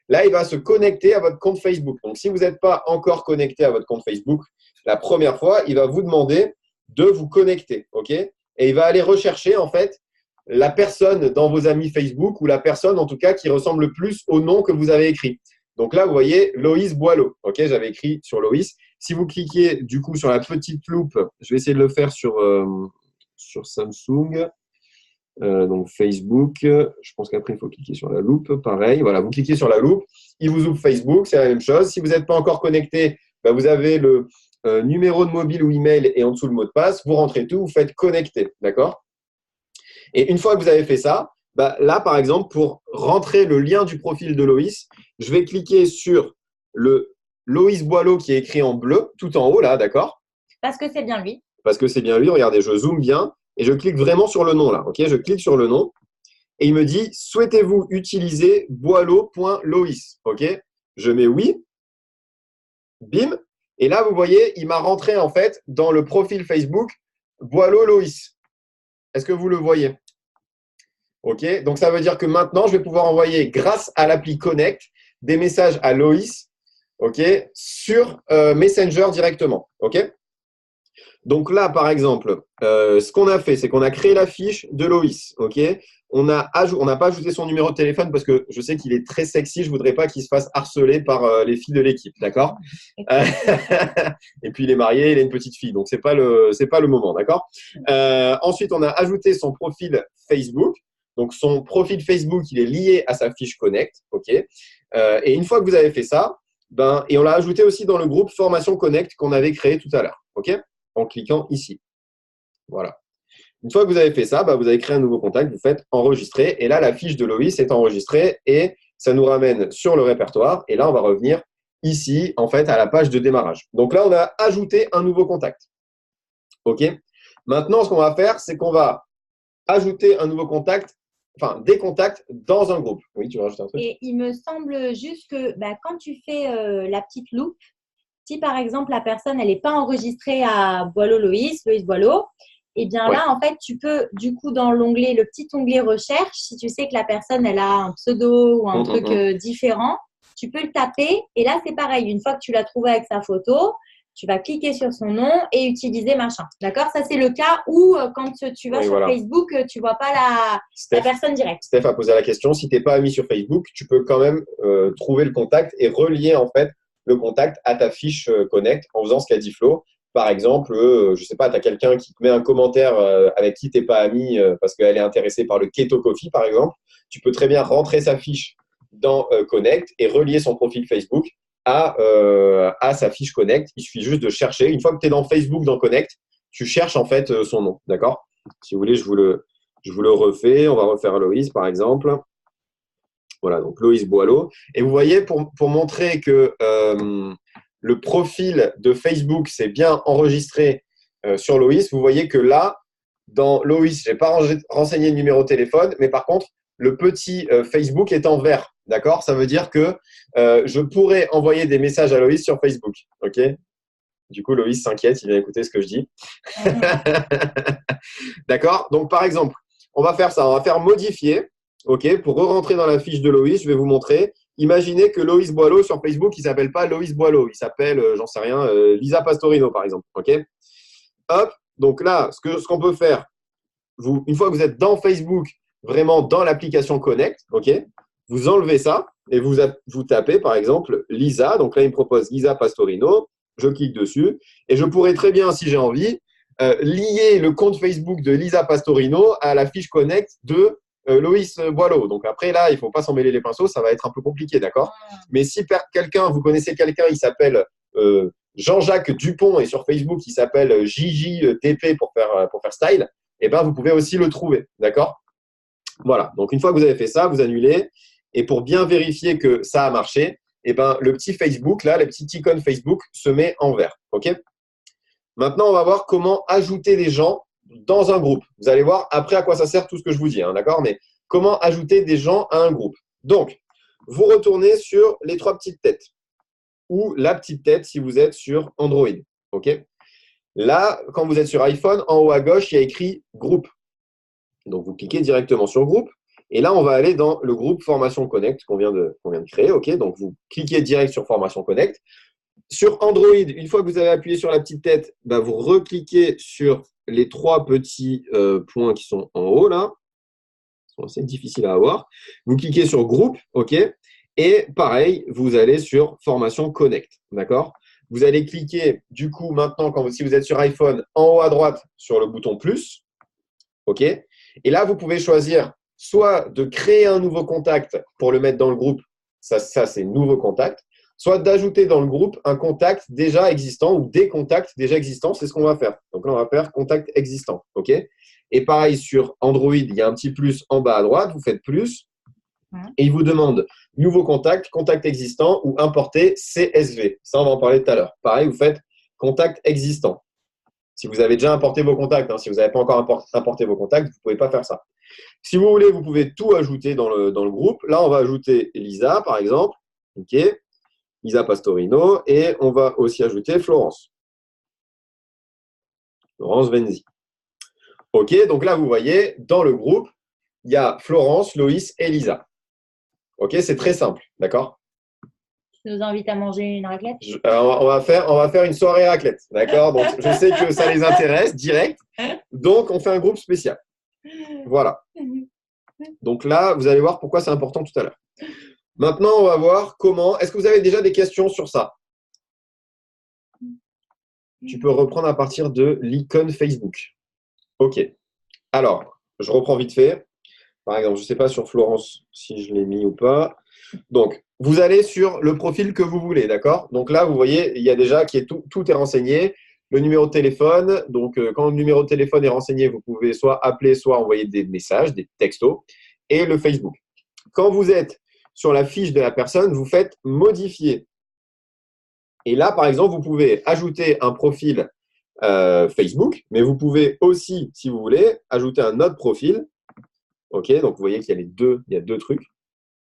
Là, il va se connecter à votre compte Facebook. Donc, si vous n'êtes pas encore connecté à votre compte Facebook, la première fois, il va vous demander de vous connecter, OK? Et il va aller rechercher, en fait, la personne dans vos amis Facebook ou la personne, en tout cas, qui ressemble le plus au nom que vous avez écrit. Donc là, vous voyez, Loïs Boileau, OK? J'avais écrit sur Loïs. Si vous cliquez, du coup, sur la petite loupe, je vais essayer de le faire sur Samsung. Donc Facebook, je pense qu'après il faut cliquer sur la loupe, pareil, voilà, vous cliquez sur la loupe, il vous ouvre Facebook, c'est la même chose. Si vous n'êtes pas encore connecté, vous avez le numéro de mobile ou email et en dessous le mot de passe, vous rentrez tout, vous faites connecter, d'accord? Et une fois que vous avez fait ça, là par exemple, pour rentrer le lien du profil de Loïs, je vais cliquer sur le Loïs Boileau qui est écrit en bleu, tout en haut là, d'accord? Parce que c'est bien lui. Parce que c'est bien lui, regardez, je zoome bien. Et je clique vraiment sur le nom là, ok? Je clique sur le nom et il me dit « Souhaitez-vous utiliser boileau.loïs » ok? Je mets « Oui », bim. Et là, vous voyez, il m'a rentré en fait dans le profil Facebook Boileau Loïs. Est-ce que vous le voyez? Ok, donc ça veut dire que maintenant, je vais pouvoir envoyer grâce à l'appli Connect des messages à Loïs, ok, sur Messenger directement, ok? Donc là, par exemple, ce qu'on a fait, c'est qu'on a créé la fiche de Loïs. Ok, on n'a pas ajouté son numéro de téléphone parce que je sais qu'il est très sexy. Je ne voudrais pas qu'il se fasse harceler par les filles de l'équipe. D'accord. Et puis, il est marié, il a une petite fille. Donc, ce n'est pas le moment. D'accord. Ensuite, on a ajouté son profil Facebook. Donc, son profil Facebook, il est lié à sa fiche Connect. Ok. Et une fois que vous avez fait ça, et on l'a ajouté aussi dans le groupe Formation Connect qu'on avait créé tout à l'heure. OK, en cliquant ici. Voilà. Une fois que vous avez fait ça, vous avez créé un nouveau contact, vous faites enregistrer. Et là, la fiche de Loïs est enregistrée et ça nous ramène sur le répertoire. Et là, on va revenir ici, en fait, à la page de démarrage. Donc là, on a ajouté un nouveau contact. OK. Maintenant, ce qu'on va faire, c'est qu'on va ajouter un nouveau contact, enfin, des contacts dans un groupe. Oui, tu veux rajouter un truc? Et il me semble juste que quand tu fais la petite loupe, si par exemple la personne elle n'est pas enregistrée à Boileau Loïs Boileau, et bien là en fait tu peux du coup dans le petit onglet recherche, si tu sais que la personne elle a un pseudo ou un truc différent, tu peux le taper. Et là, c'est pareil. Une fois que tu l'as trouvé avec sa photo, tu vas cliquer sur son nom et utiliser machin. D'accord? Ça, c'est le cas où quand tu vas sur Facebook, tu ne vois pas la personne directe. Steph a posé la question. Si tu n'es pas ami sur Facebook, tu peux quand même trouver le contact et relier en fait le contact à ta fiche Connect en faisant ce qu'a dit Flo. Par exemple, je ne sais pas, tu as quelqu'un qui te met un commentaire avec qui tu n'es pas ami parce qu'elle est intéressée par le Keto Coffee, par exemple. Tu peux très bien rentrer sa fiche dans Connect et relier son profil Facebook à sa fiche Connect. Il suffit juste de chercher. Une fois que tu es dans Facebook, dans Connect, tu cherches en fait son nom. D'accord? Si vous voulez, je vous le refais. On va refaire Loïs, par exemple. Voilà, donc Loïs Boileau. Et vous voyez, pour montrer que le profil de Facebook s'est bien enregistré sur Loïs, vous voyez que là, dans Loïs, je n'ai pas renseigné le numéro de téléphone, mais par contre, le petit Facebook est en vert. D'accord? Ça veut dire que je pourrais envoyer des messages à Loïs sur Facebook. OK? Du coup, Loïs s'inquiète, il vient écouter ce que je dis. D'accord? Donc, par exemple, on va faire ça. On va faire modifier. OK? Pour re-rentrer dans la fiche de Loïs, je vais vous montrer. Imaginez que Loïs Boileau, sur Facebook, il ne s'appelle pas Loïs Boileau. Il s'appelle, j'en sais rien, Lisa Pastorino, par exemple. OK? Hop. Donc là, ce qu'on peut faire, une fois que vous êtes dans Facebook, vraiment dans l'application Connect, OK? Vous enlevez ça et vous tapez, par exemple, Lisa. Donc là, il me propose Lisa Pastorino. Je clique dessus et je pourrais très bien, si j'ai envie, lier le compte Facebook de Lisa Pastorino à la fiche Connect de Loïs Boileau. Donc après, là, il ne faut pas s'en mêler les pinceaux, ça va être un peu compliqué, d'accord? Mais si vous connaissez quelqu'un, il s'appelle Jean-Jacques Dupont et sur Facebook, il s'appelle JJTP pour faire style, eh ben, vous pouvez aussi le trouver, d'accord? Voilà, donc une fois que vous avez fait ça, vous annulez. Et pour bien vérifier que ça a marché, eh ben, le petit Facebook, là, les petits icônes Facebook se met en vert. OK? Maintenant, on va voir comment ajouter des gens dans un groupe. Vous allez voir après à quoi ça sert tout ce que je vous dis, hein, d'accord? Mais comment ajouter des gens à un groupe? Donc, vous retournez sur les trois petites têtes ou la petite tête si vous êtes sur Android. OK? Là, quand vous êtes sur iPhone, en haut à gauche, il y a écrit groupe. Donc, vous cliquez directement sur groupe. Et là, on va aller dans le groupe Formation Connect qu'on vient de créer. OK? Donc, vous cliquez direct sur Formation Connect. Sur Android, une fois que vous avez appuyé sur la petite tête, bah, vous recliquez sur les trois petits points qui sont en haut, là. Ils sont assez difficiles à avoir. Vous cliquez sur groupe. OK? Et pareil, vous allez sur Formation Connect. D'accord? Vous allez cliquer, du coup, maintenant, si vous êtes sur iPhone, en haut à droite, sur le bouton plus. OK? Et là, vous pouvez choisir soit de créer un nouveau contact pour le mettre dans le groupe, ça c'est nouveau contact, soit d'ajouter dans le groupe un contact déjà existant ou des contacts déjà existants, c'est ce qu'on va faire. Donc là, on va faire contact existant. OK? Et pareil, sur Android, il y a un petit plus en bas à droite, vous faites plus, et il vous demande nouveau contact, contact existant ou importer CSV. Ça, on va en parler tout à l'heure. Pareil, vous faites contact existant. Si vous avez déjà importé vos contacts, hein, si vous n'avez pas encore importé vos contacts, vous ne pouvez pas faire ça. Si vous voulez, vous pouvez tout ajouter dans le groupe. Là, on va ajouter Lisa, par exemple. OK. Lisa Pastorino. Et on va aussi ajouter Florence. Florence Venzi. OK. Donc là, vous voyez, dans le groupe, il y a Florence, Loïs et Lisa. OK. C'est très simple. D'accord? Tu nous invites à manger une raclette? On va faire une soirée raclette. D'accord? Donc, je sais que ça les intéresse direct. Donc, on fait un groupe spécial. Voilà. Donc là, vous allez voir pourquoi c'est important tout à l'heure. Maintenant, on va voir comment… Est-ce que vous avez déjà des questions sur ça? Tu peux reprendre à partir de l'icône Facebook. OK. Alors, je reprends vite fait. Par exemple, je ne sais pas sur Florence si je l'ai mis ou pas. Donc, vous allez sur le profil que vous voulez, d'accord? Donc là, vous voyez, il y a déjà tout est renseigné. Le numéro de téléphone. Donc, quand le numéro de téléphone est renseigné, vous pouvez soit appeler, soit envoyer des messages, des textos. Et le Facebook. Quand vous êtes sur la fiche de la personne, vous faites modifier. Et là, par exemple, vous pouvez ajouter un profil Facebook, mais vous pouvez aussi, si vous voulez, ajouter un autre profil. OK, donc vous voyez qu'il y a deux trucs.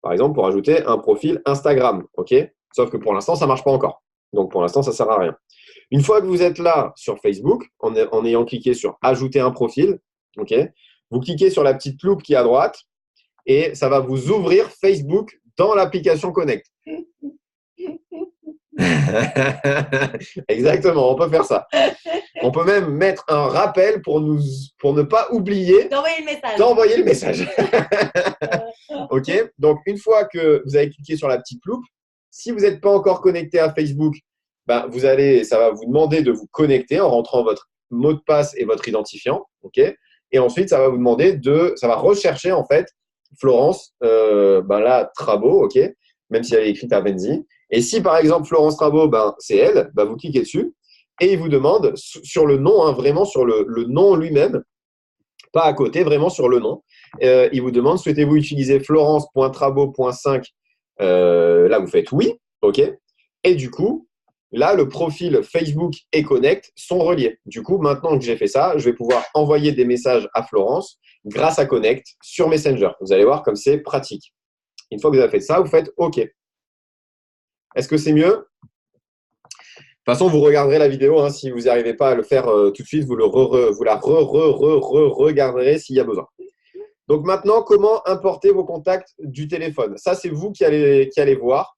Par exemple, pour ajouter un profil Instagram. OK, sauf que pour l'instant, ça ne marche pas encore. Donc, pour l'instant, ça ne sert à rien. Une fois que vous êtes là sur Facebook, en ayant cliqué sur ajouter un profil, OK, vous cliquez sur la petite loupe qui est à droite et ça va vous ouvrir Facebook dans l'application Connect. Exactement, on peut faire ça. On peut même mettre un rappel pour ne pas oublier D'envoyer le message. d'envoyer le message. OK? Donc, une fois que vous avez cliqué sur la petite loupe, si vous n'êtes pas encore connecté à Facebook, ben, ça va vous demander de vous connecter en rentrant votre mot de passe et votre identifiant. OK? Et ensuite, ça va vous demander ça va rechercher en fait Florence, ben là, Trabo, OK? Même si elle est écrite à Benzi. Et si par exemple Florence Trabo, ben, c'est elle, ben, vous cliquez dessus et il vous demande sur le nom, hein, vraiment sur le nom lui-même, pas à côté, vraiment sur le nom. Il vous demande, souhaitez-vous utiliser florence.trabo.5 Là, vous faites oui, OK. Et du coup, là, le profil Facebook et Connect sont reliés. Du coup, maintenant que j'ai fait ça, je vais pouvoir envoyer des messages à Florence grâce à Connect sur Messenger. Vous allez voir comme c'est pratique. Une fois que vous avez fait ça, vous faites OK. Est-ce que c'est mieux? De toute façon, vous regarderez la vidéo. Hein, si vous n'arrivez pas à le faire tout de suite, vous la regarderez s'il y a besoin. Donc maintenant, comment importer vos contacts du téléphone? Ça, c'est vous qui allez voir.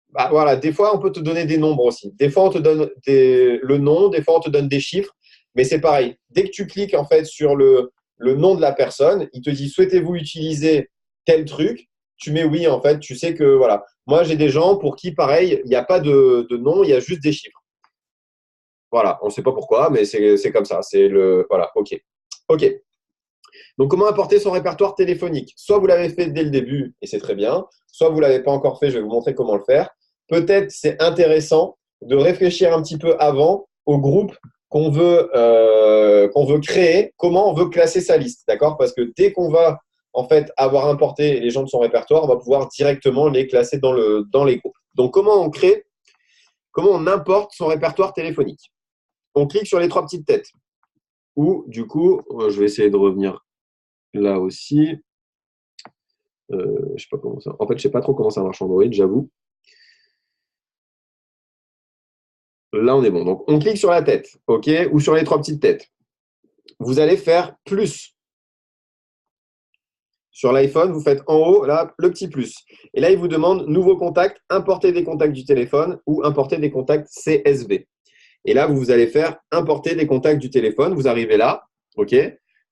Bah, voilà, des fois, on peut te donner des nombres aussi. Des fois, on te donne le nom, des fois, on te donne des chiffres. Mais c'est pareil. Dès que tu cliques en fait sur le nom de la personne, il te dit souhaitez-vous utiliser tel truc? Tu mets oui, en fait. Tu sais que voilà. Moi, j'ai des gens pour qui, pareil, il n'y a pas de nom, il y a juste des chiffres. Voilà, on ne sait pas pourquoi, mais c'est comme ça. Voilà, OK. OK. Donc, comment importer son répertoire téléphonique? Soit vous l'avez fait dès le début et c'est très bien, soit vous ne l'avez pas encore fait, je vais vous montrer comment le faire. Peut-être c'est intéressant de réfléchir un petit peu avant au groupe qu'on veut créer, comment on veut classer sa liste, d'accord? Parce que dès qu'on va en fait avoir importé les gens de son répertoire, on va pouvoir directement les classer dans les groupes. Donc, comment on importe son répertoire téléphonique? On clique sur les trois petites têtes. Ou du coup, je vais essayer de revenir là aussi. Je sais pas comment ça. En fait, je sais pas trop comment ça marche Android, j'avoue. Là, on est bon. Donc, on clique sur la tête, OK, ou sur les trois petites têtes. Vous allez faire plus. Sur l'iPhone, vous faites en haut, là, le petit plus. Et là, il vous demande nouveau contact, importer des contacts du téléphone ou importer des contacts CSV. Et là, vous allez faire importer des contacts du téléphone. Vous arrivez là, OK.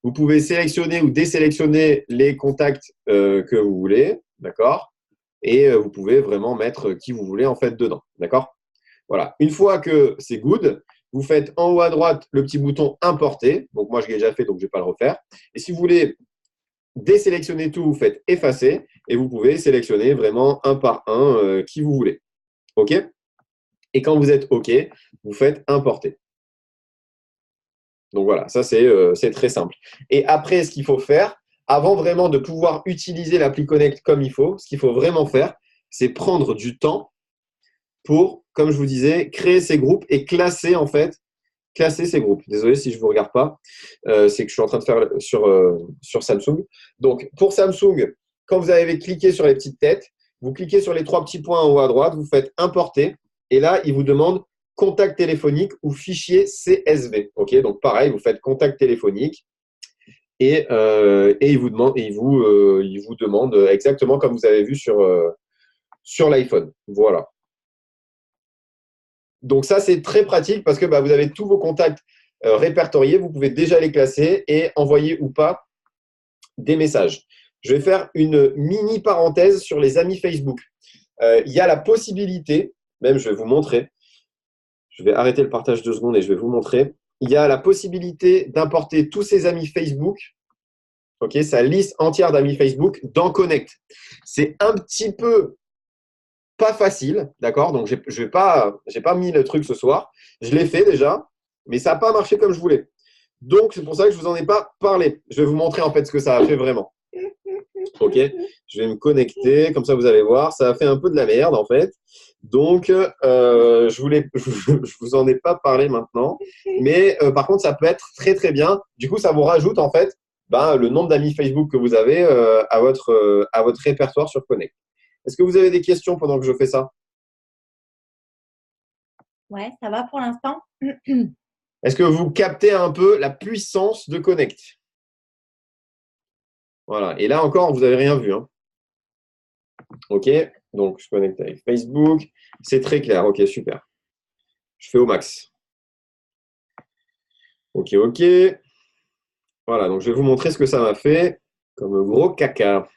Vous pouvez sélectionner ou désélectionner les contacts que vous voulez, d'accord. Et vous pouvez vraiment mettre qui vous voulez en fait dedans, d'accord. Voilà. Une fois que c'est good, vous faites en haut à droite le petit bouton importer. Donc moi, je l'ai déjà fait, donc je ne vais pas le refaire. Et si vous voulez désélectionner tout, vous faites effacer et vous pouvez sélectionner vraiment un par un qui vous voulez. OK? Et quand vous êtes OK, vous faites importer. Donc voilà, ça c'est très simple. Et après, ce qu'il faut faire, avant vraiment de pouvoir utiliser l'appli Connect comme il faut, ce qu'il faut vraiment faire, c'est prendre du temps pour, comme je vous disais, créer ces groupes et classer ces groupes. Désolé si je ne vous regarde pas, c'est que je suis en train de faire sur Samsung. Donc pour Samsung, quand vous avez cliqué sur les petites têtes, vous cliquez sur les trois petits points en haut à droite, vous faites importer et là, il vous demande contact téléphonique ou fichier CSV. OK, donc pareil, vous faites contact téléphonique et il vous demande exactement comme vous avez vu sur l'iPhone. Voilà. Donc ça, c'est très pratique parce que vous avez tous vos contacts répertoriés. Vous pouvez déjà les classer et envoyer ou pas des messages. Je vais faire une mini parenthèse sur les amis Facebook. Il y a la possibilité, même je vais vous montrer, je vais arrêter le partage 2 secondes et je vais vous montrer. Il y a la possibilité d'importer tous ces amis Facebook, ok, sa liste entière d'amis Facebook dans Connect. C'est un petit peu pas facile, d'accord? Donc, je n'ai pas mis le truc ce soir. Je l'ai fait déjà, mais ça n'a pas marché comme je voulais. Donc, c'est pour ça que je ne vous en ai pas parlé. Je vais vous montrer en fait ce que ça a fait vraiment. Ok, je vais me connecter, comme ça vous allez voir. Ça a fait un peu de la merde en fait. Donc, je vous en ai pas parlé maintenant. Mais par contre, ça peut être très très bien. Du coup, ça vous rajoute en fait le nombre d'amis Facebook que vous avez à votre répertoire sur Connect. Est-ce que vous avez des questions pendant que je fais ça? Ouais, ça va pour l'instant. Est-ce que vous captez un peu la puissance de Connect? Voilà. Et là encore, vous n'avez rien vu. Hein. OK. Donc, je connecte avec Facebook. C'est très clair. OK, super. Je fais au max. OK, OK. Voilà, donc je vais vous montrer ce que ça m'a fait comme gros caca.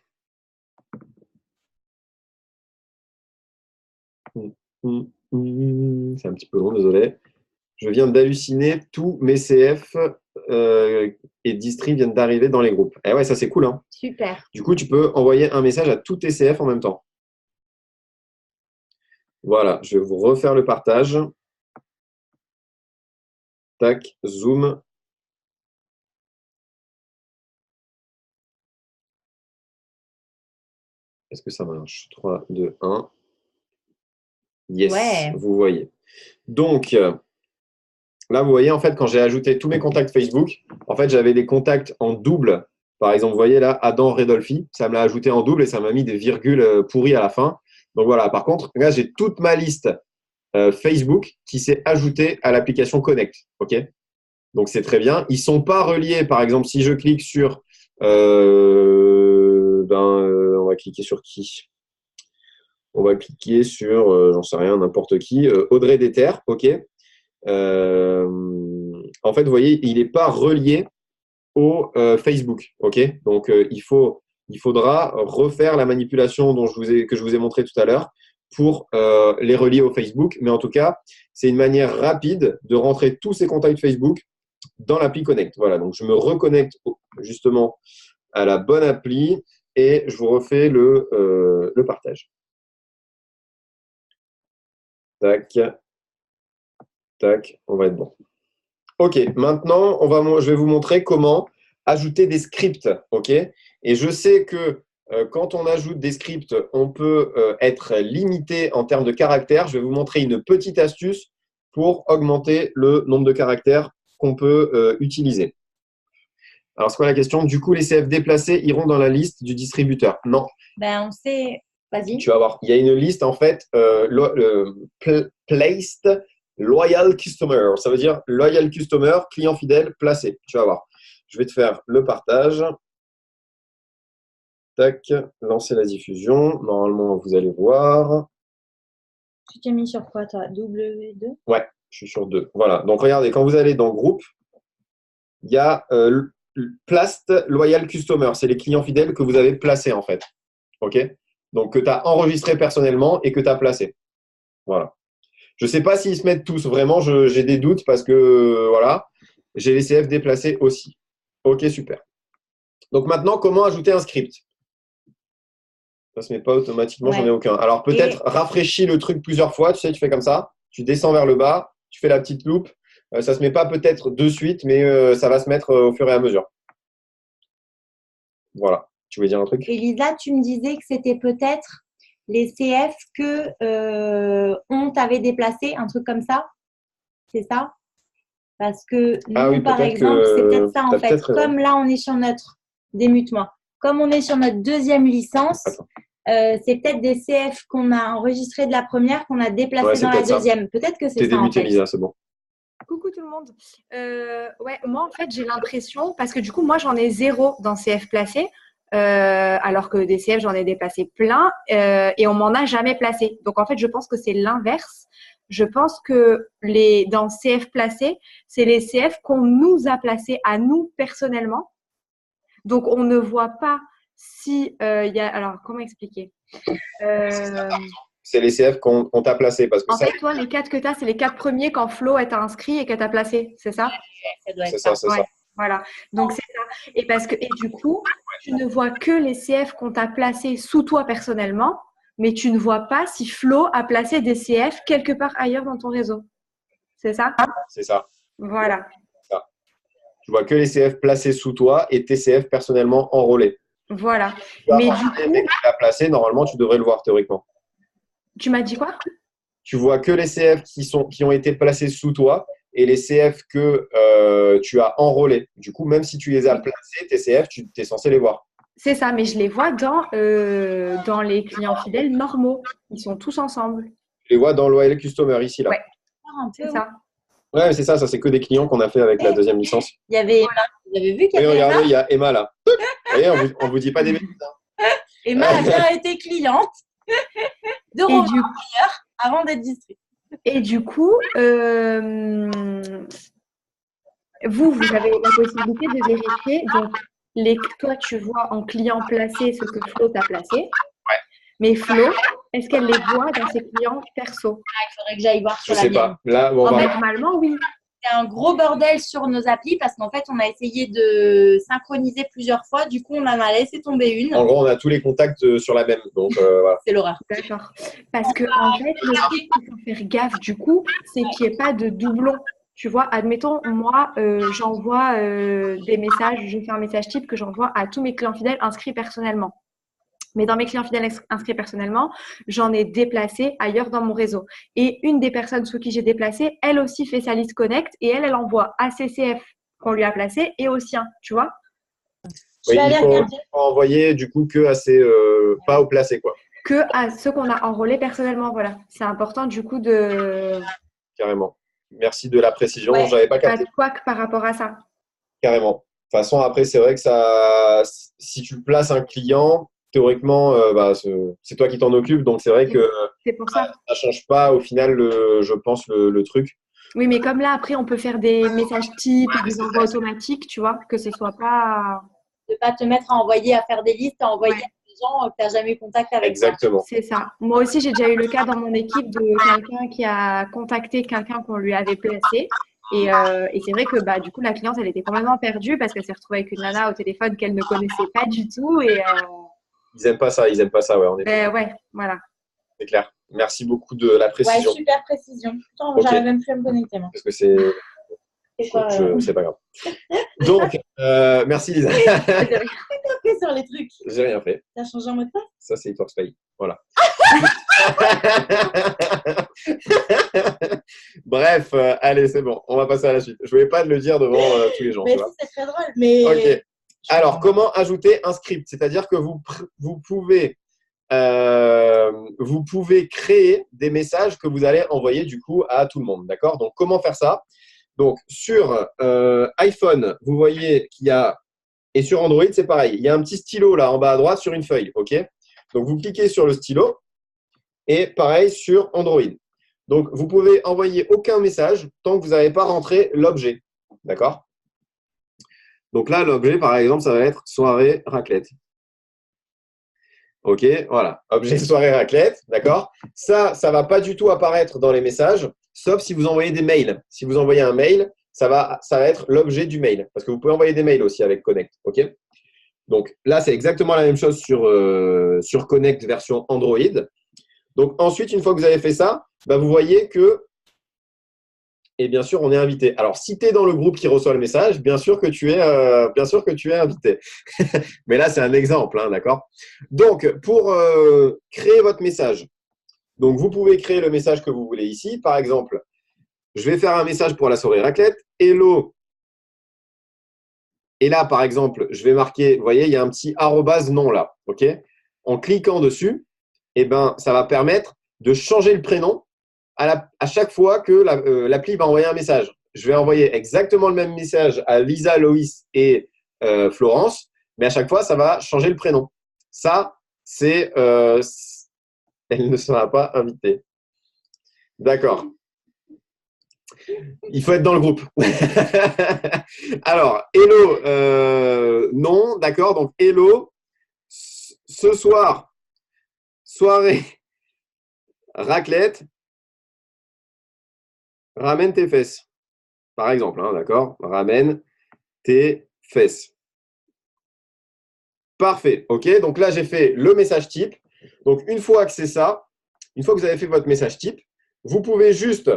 C'est un petit peu long, désolé. Je viens d'halluciner, tous mes CF et distri viennent d'arriver dans les groupes. Eh ouais, ça c'est cool, hein. Super. Du coup, tu peux envoyer un message à tous tes CF en même temps. Voilà, je vais vous refaire le partage. Tac, zoom. Est-ce que ça marche? 3, 2, 1. Yes, Ouais. vous voyez. Donc, là, vous voyez, en fait, quand j'ai ajouté tous mes contacts Facebook, en fait, j'avais des contacts en double. Par exemple, vous voyez là, Adam Redolfi, ça me l'a ajouté en double et ça m'a mis des virgules pourries à la fin. Donc voilà, par contre, là, j'ai toute ma liste Facebook qui s'est ajoutée à l'application Connect. OK? Donc, c'est très bien. Ils ne sont pas reliés. Par exemple, si je clique sur… on va cliquer sur qui? On va cliquer sur, j'en sais rien, n'importe qui. Audrey Deter, OK? En fait, vous voyez, il n'est pas relié au Facebook. OK? Donc, il faudra refaire la manipulation que je vous ai montré tout à l'heure pour les relier au Facebook. Mais en tout cas, c'est une manière rapide de rentrer tous ces contacts Facebook dans l'appli Connect. Voilà, donc je me reconnecte justement à la bonne appli et je vous refais le partage. Tac, tac, on va être bon. OK, maintenant, je vais vous montrer comment ajouter des scripts. OK? Et je sais que quand on ajoute des scripts, on peut être limité en termes de caractères. Je vais vous montrer une petite astuce pour augmenter le nombre de caractères qu'on peut utiliser. Alors, c'est quoi la question? Du coup, les CF déplacés iront dans la liste du distributeur? Non. Ben, on sait. Vas-y. Tu vas voir. Il y a une liste, en fait, placed loyal customer. Ça veut dire loyal customer, client fidèle, placé. Tu vas voir. Je vais te faire le partage. Tac, lancer la diffusion. Normalement, vous allez voir. Tu t'es mis sur quoi, toi? W2? Ouais, je suis sur 2. Voilà. Donc, regardez, quand vous allez dans groupe, il y a placed loyal customer. C'est les clients fidèles que vous avez placés, en fait. OK? Donc, que tu as enregistré personnellement et que tu as placé. Voilà. Je ne sais pas s'ils se mettent tous. Vraiment, j'ai des doutes parce que, voilà, j'ai les CF déplacés aussi. OK, super. Donc, maintenant, comment ajouter un script? Ça ne se met pas automatiquement, j'en ai aucun. Alors, peut-être rafraîchis le truc plusieurs fois. Tu sais, tu fais comme ça. Tu descends vers le bas. Tu fais la petite loupe. Ça ne se met pas peut-être de suite, mais ça va se mettre au fur et à mesure. Voilà. Tu voulais dire un truc? Elisa, tu me disais que c'était peut-être les CF que on t'avait déplacé, un truc comme ça? C'est ça? Parce que nous, oui, par exemple, c'est peut-être ça en fait. Comme là, on est sur notre démutement. Comme on est sur notre deuxième licence, c'est peut-être des CF qu'on a enregistrés de la première, qu'on a déplacés dans la deuxième. Peut-être que c'est ça en fait. Lisa, c'est bon. Coucou tout le monde. Ouais, moi en fait j'ai l'impression, parce que du coup moi j'en ai 0 dans CF placé, alors que des CF j'en ai déplacé plein et on m'en a jamais placé. Donc en fait je pense que c'est l'inverse. Je pense que dans CF placé, c'est les CF qu'on nous a placés à nous personnellement. Donc on ne voit pas si il y a. Alors comment expliquer C'est les CF qu'on t'a placés. Parce que fait, toi, les 4 que tu as, c'est les 4 premiers quand Flo est inscrit et qu'elle t'a placé, c'est ça? C'est ça, c'est ça. Voilà, donc c'est ça. Et du coup, tu ne vois que les CF qu'on t'a placés sous toi personnellement, mais tu ne vois pas si Flo a placé des CF quelque part ailleurs dans ton réseau. C'est ça? C'est ça. Voilà. Ça. Tu vois que les CF placés sous toi et tes CF personnellement enrôlés. Voilà. Mais du coup, dès que tu l'as placé, normalement, tu devrais le voir théoriquement. Tu m'as dit quoi? Tu vois que les CF qui ont été placés sous toi et les CF que tu as enrôlés. Du coup, même si tu les as placés, tes CF, tu es censé les voir. C'est ça, mais je les vois dans les clients fidèles normaux. Ils sont tous ensemble. Tu les vois dans Loyal Customer, ici, là. Ouais, c'est ça. Ouais, c'est ça, c'est que des clients qu'on a fait avec la deuxième licence. Il y avait Emma. Vous avez vu qu'il y avait regardez, il y a Emma, là. Vous voyez, on vous dit pas des bêtises. Emma a bien été cliente. de Et Romain du, avant d'être district. et du coup, vous avez la possibilité de vérifier. Donc, toi, tu vois en client placé ce que Flo t'a placé. Mais Flo, est-ce qu'elle les voit dans ses clients perso? Il faudrait que j'aille voir Je sur la sais mienne. pas. Là, bon, on En va- fait, Normalement, oui. c'est un gros bordel sur nos applis parce qu'en fait, on a essayé de synchroniser plusieurs fois. Du coup, on en a laissé tomber une. En gros, on a tous les contacts sur la même. Donc, voilà. C'est l'horreur. D'accord. Parce que, en fait, le truc qu'il faut faire gaffe, du coup, c'est qu'il n'y ait pas de doublon. Tu vois, admettons, moi, j'envoie des messages, je fais un message type que j'envoie à tous mes clients fidèles inscrits personnellement. Mais dans mes clients fidèles inscrits personnellement, j'en ai déplacé ailleurs dans mon réseau. Et une des personnes sous qui j'ai déplacé, elle aussi fait sa liste connect et elle envoie à CCF qu'on lui a placé et au sien, tu vois. Je Oui, vais aller il faut regarder. envoyer du coup que à ces pas au placé, quoi. Que à ceux qu'on a enrôlés personnellement, voilà. C'est important du coup de Carrément. Merci de la précision. Ouais. J'avais pas pas capté. de couac par rapport à ça. Carrément. De toute façon, après, c'est vrai que ça, si tu places un client, théoriquement, bah, c'est toi qui t'en occupes. Donc, c'est vrai que C'est pour ça. ça change pas au final, je pense, le truc. Oui, mais comme là, après, on peut faire des messages types, Ouais, mais des c'est envois ça. automatiques, tu vois, que ce soit pas. De ne pas te mettre à envoyer, à faire des listes, à envoyer Ouais. à des gens que tu n'as jamais eu contact avec. Exactement. C'est ça. Moi aussi, j'ai déjà eu le cas dans mon équipe de quelqu'un qui a contacté quelqu'un qu'on lui avait placé. Et c'est vrai que bah, du coup, la cliente, elle était complètement perdue parce qu'elle s'est retrouvée avec une nana au téléphone qu'elle ne connaissait pas du tout. Ils aiment pas ça. Ils aiment pas ça, ouais, en effet. Ouais, voilà. C'est clair. Merci beaucoup de la Ouais, précision. super précision. Putain, Ok. j'arrive même plus à me connecter. Moi. Parce que c'est. C'est quoi C'est pas grave. Donc, merci Lisa. fait sur les trucs? J'ai rien fait. T'as changé un mot de passe? Ça, c'est It Works Pay. Voilà. Bref, allez, c'est bon. On va passer à la suite. Je ne voulais pas le dire devant tous les gens. Mais Tu si, vois. c'est très drôle. Mais... Ok. Alors, comment ajouter un script? C'est-à-dire que vous pouvez créer des messages que vous allez envoyer du coup à tout le monde. D'accord? Donc, comment faire ça? Donc, sur iPhone, vous voyez qu'il y a, et sur Android, c'est pareil. Il y a un petit stylo là en bas à droite sur une feuille. OK? Donc, vous cliquez sur le stylo et pareil sur Android. Donc, vous pouvez envoyer aucun message tant que vous n'avez pas rentré l'objet. D'accord? Donc là, l'objet, par exemple, ça va être soirée raclette. OK, voilà. Objet soirée raclette, d'accord? Ça ne va pas du tout apparaître dans les messages, sauf si vous envoyez des mails. Si vous envoyez un mail, ça va être l'objet du mail. Parce que vous pouvez envoyer des mails aussi avec Connect. OK? Donc là, c'est exactement la même chose sur Connect version Android. Donc ensuite, une fois que vous avez fait ça, bah, vous voyez que, et bien sûr, on est invité. Alors, si tu es dans le groupe qui reçoit le message, bien sûr que tu es invité. Mais là, c'est un exemple, hein, d'accord? Donc, pour créer votre message, donc vous pouvez créer le message que vous voulez ici. Par exemple, je vais faire un message pour la soirée raclette. Hello. Et là, par exemple, je vais marquer, vous voyez, il y a un petit arrobase non là. OK? En cliquant dessus, eh ben, ça va permettre de changer le prénom à chaque fois que l'appli va envoyer un message. Je vais envoyer exactement le même message à Lisa, Loïs et Florence, mais à chaque fois, ça va changer le prénom. Ça, c'est… elle ne sera pas invitée. D'accord. Il faut être dans le groupe. Alors, hello, non, d'accord. Donc, hello, ce soir, soirée, raclette, ramène tes fesses. Par exemple, hein, d'accord? Ramène tes fesses. Parfait. OK. Donc là, j'ai fait le message type. Donc, une fois que c'est ça, une fois que vous avez fait votre message type, vous pouvez juste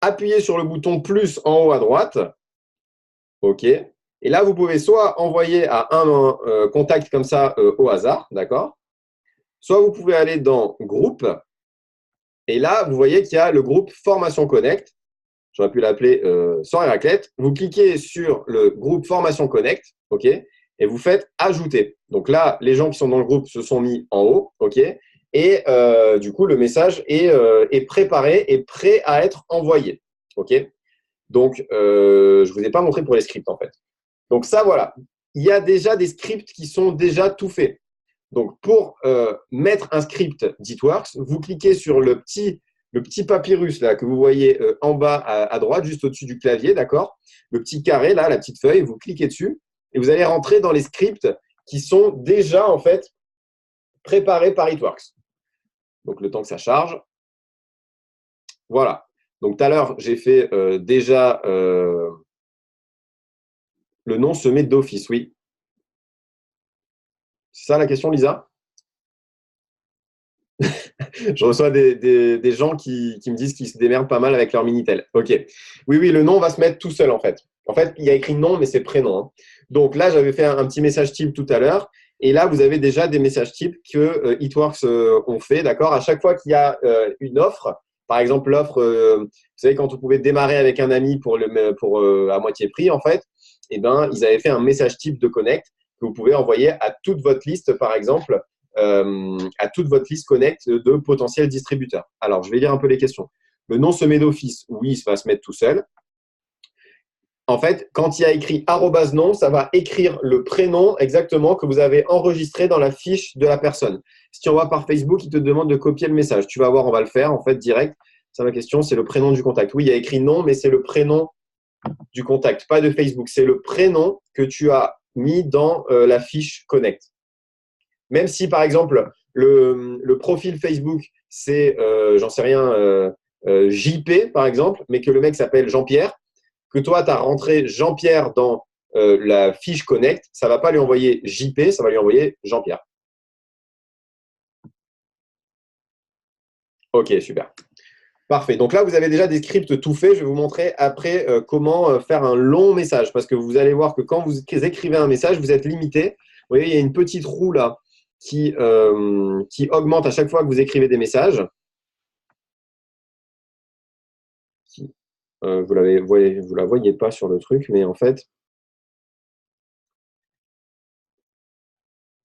appuyer sur le bouton plus en haut à droite. OK. Et là, vous pouvez soit envoyer à un contact comme ça au hasard, d'accord? Soit vous pouvez aller dans groupe. Et là, vous voyez qu'il y a le groupe Formation Connect. J'aurais pu l'appeler Soirée Raclette. Vous cliquez sur le groupe Formation Connect, OK, et vous faites ajouter. Donc là, les gens qui sont dans le groupe se sont mis en haut, OK, et du coup, le message est préparé et prêt à être envoyé, OK. Donc, je ne vous ai pas montré pour les scripts, en fait. Donc ça, voilà. Il y a déjà des scripts qui sont déjà tout faits. Donc, pour mettre un script d'Itworks, vous cliquez sur le petit papyrus là, que vous voyez en bas à droite, juste au-dessus du clavier, d'accord? Le petit carré, là, la petite feuille, vous cliquez dessus et vous allez rentrer dans les scripts qui sont déjà, en fait, préparés par Itworks. Donc, le temps que ça charge. Voilà. Donc, tout à l'heure, j'ai fait déjà le nom se met d'office, oui. C'est ça la question, Lisa? Je reçois des gens qui me disent qu'ils se démerdent pas mal avec leur Minitel. OK. Oui, le nom va se mettre tout seul, en fait. En fait, il y a écrit nom, mais c'est prénom. Hein. Donc là, j'avais fait un petit message type tout à l'heure. Et là, vous avez déjà des messages types que Itworks ont fait. D'accord? À chaque fois qu'il y a une offre, par exemple, l'offre, vous savez, quand vous pouvez démarrer avec un ami pour à moitié prix, en fait, eh ben, ils avaient fait un message type de connect que vous pouvez envoyer à toute votre liste, par exemple, à toute votre liste connect de potentiels distributeurs. Alors, je vais lire un peu les questions. Le nom se met d'office. Oui, ça va se mettre tout seul. En fait, quand il y a écrit @nom, ça va écrire le prénom exactement que vous avez enregistré dans la fiche de la personne. Si tu envoies par Facebook, il te demande de copier le message. Tu vas voir, on va le faire en fait direct. C'est ma question, c'est le prénom du contact. Oui, il y a écrit nom, mais c'est le prénom du contact, pas de Facebook. C'est le prénom que tu as mis dans la fiche Connect. Même si, par exemple, le profil Facebook, c'est, j'en sais rien, JP, par exemple, mais que le mec s'appelle Jean-Pierre, que toi, tu as rentré Jean-Pierre dans la fiche Connect, ça ne va pas lui envoyer JP, ça va lui envoyer Jean-Pierre. OK, super. Parfait. Donc là, vous avez déjà des scripts tout faits. Je vais vous montrer après comment faire un long message parce que vous allez voir que quand vous écrivez un message, vous êtes limité. Vous voyez, il y a une petite roue là qui augmente à chaque fois que vous écrivez des messages. Vous la voyez pas sur le truc, mais en fait,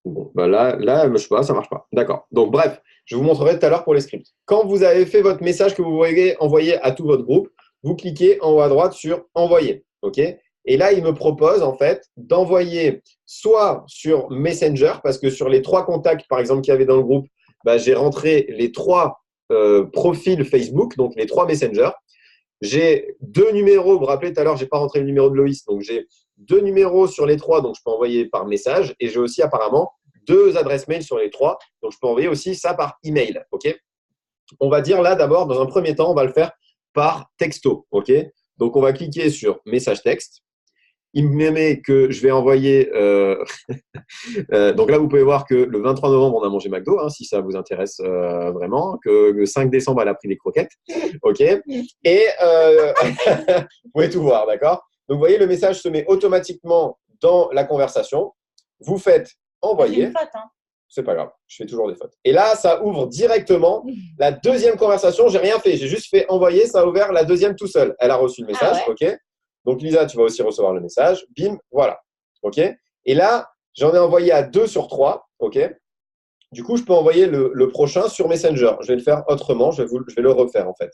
bon, bah là, je sais pas, ça marche pas. D'accord. Donc bref, je vous montrerai tout à l'heure pour les scripts. Quand vous avez fait votre message que vous voyez envoyer à tout votre groupe, vous cliquez en haut à droite sur envoyer. OK? Et là, il me propose en fait d'envoyer soit sur Messenger, parce que sur les 3 contacts, par exemple, qu'il y avait dans le groupe, bah, j'ai rentré les 3 profils Facebook, donc les 3 Messenger. J'ai 2 numéros, vous vous rappelez tout à l'heure, je n'ai pas rentré le numéro de Loïs, donc j'ai 2 numéros sur les 3, donc je peux envoyer par message, et j'ai aussi apparemment 2 adresses mail sur les 3, donc je peux envoyer aussi ça par email. OK? On va dire là d'abord, dans un premier temps, on va le faire par texto. OK? Donc on va cliquer sur message texte. Il me met que je vais envoyer. Donc là, vous pouvez voir que le 23 novembre, on a mangé McDo, hein, si ça vous intéresse vraiment. Que le 5 décembre, elle a pris des croquettes. OK. Et vous pouvez tout voir, d'accord? Donc, vous voyez, le message se met automatiquement dans la conversation. Vous faites envoyer. C'est une faute, hein. C'est pas grave, je fais toujours des fautes. Et là, ça ouvre directement la deuxième conversation. J'ai rien fait, j'ai juste fait envoyer, ça a ouvert la deuxième tout seul. Elle a reçu le message, Ah ouais. OK? Donc, Lisa, tu vas aussi recevoir le message. Bim, voilà. OK? Et là, j'en ai envoyé à 2 sur 3. OK? Du coup, je peux envoyer le prochain sur Messenger. Je vais le faire autrement. Je vais le refaire, en fait.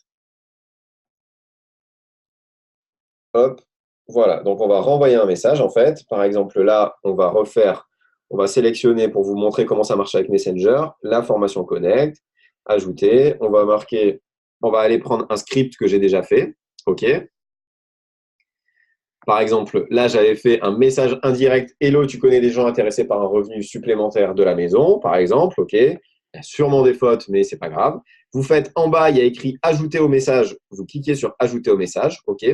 Hop. Voilà. Donc, on va renvoyer un message, en fait. Par exemple, là, on va sélectionner pour vous montrer comment ça marche avec Messenger. La formation Connect. Ajouter. On va aller prendre un script que j'ai déjà fait. OK? Par exemple, là, j'avais fait un message indirect. Hello, tu connais des gens intéressés par un revenu supplémentaire de la maison, par exemple. OK. Il y a sûrement des fautes, mais ce n'est pas grave. Vous faites en bas, il y a écrit ajouter au message. Vous cliquez sur ajouter au message. OK.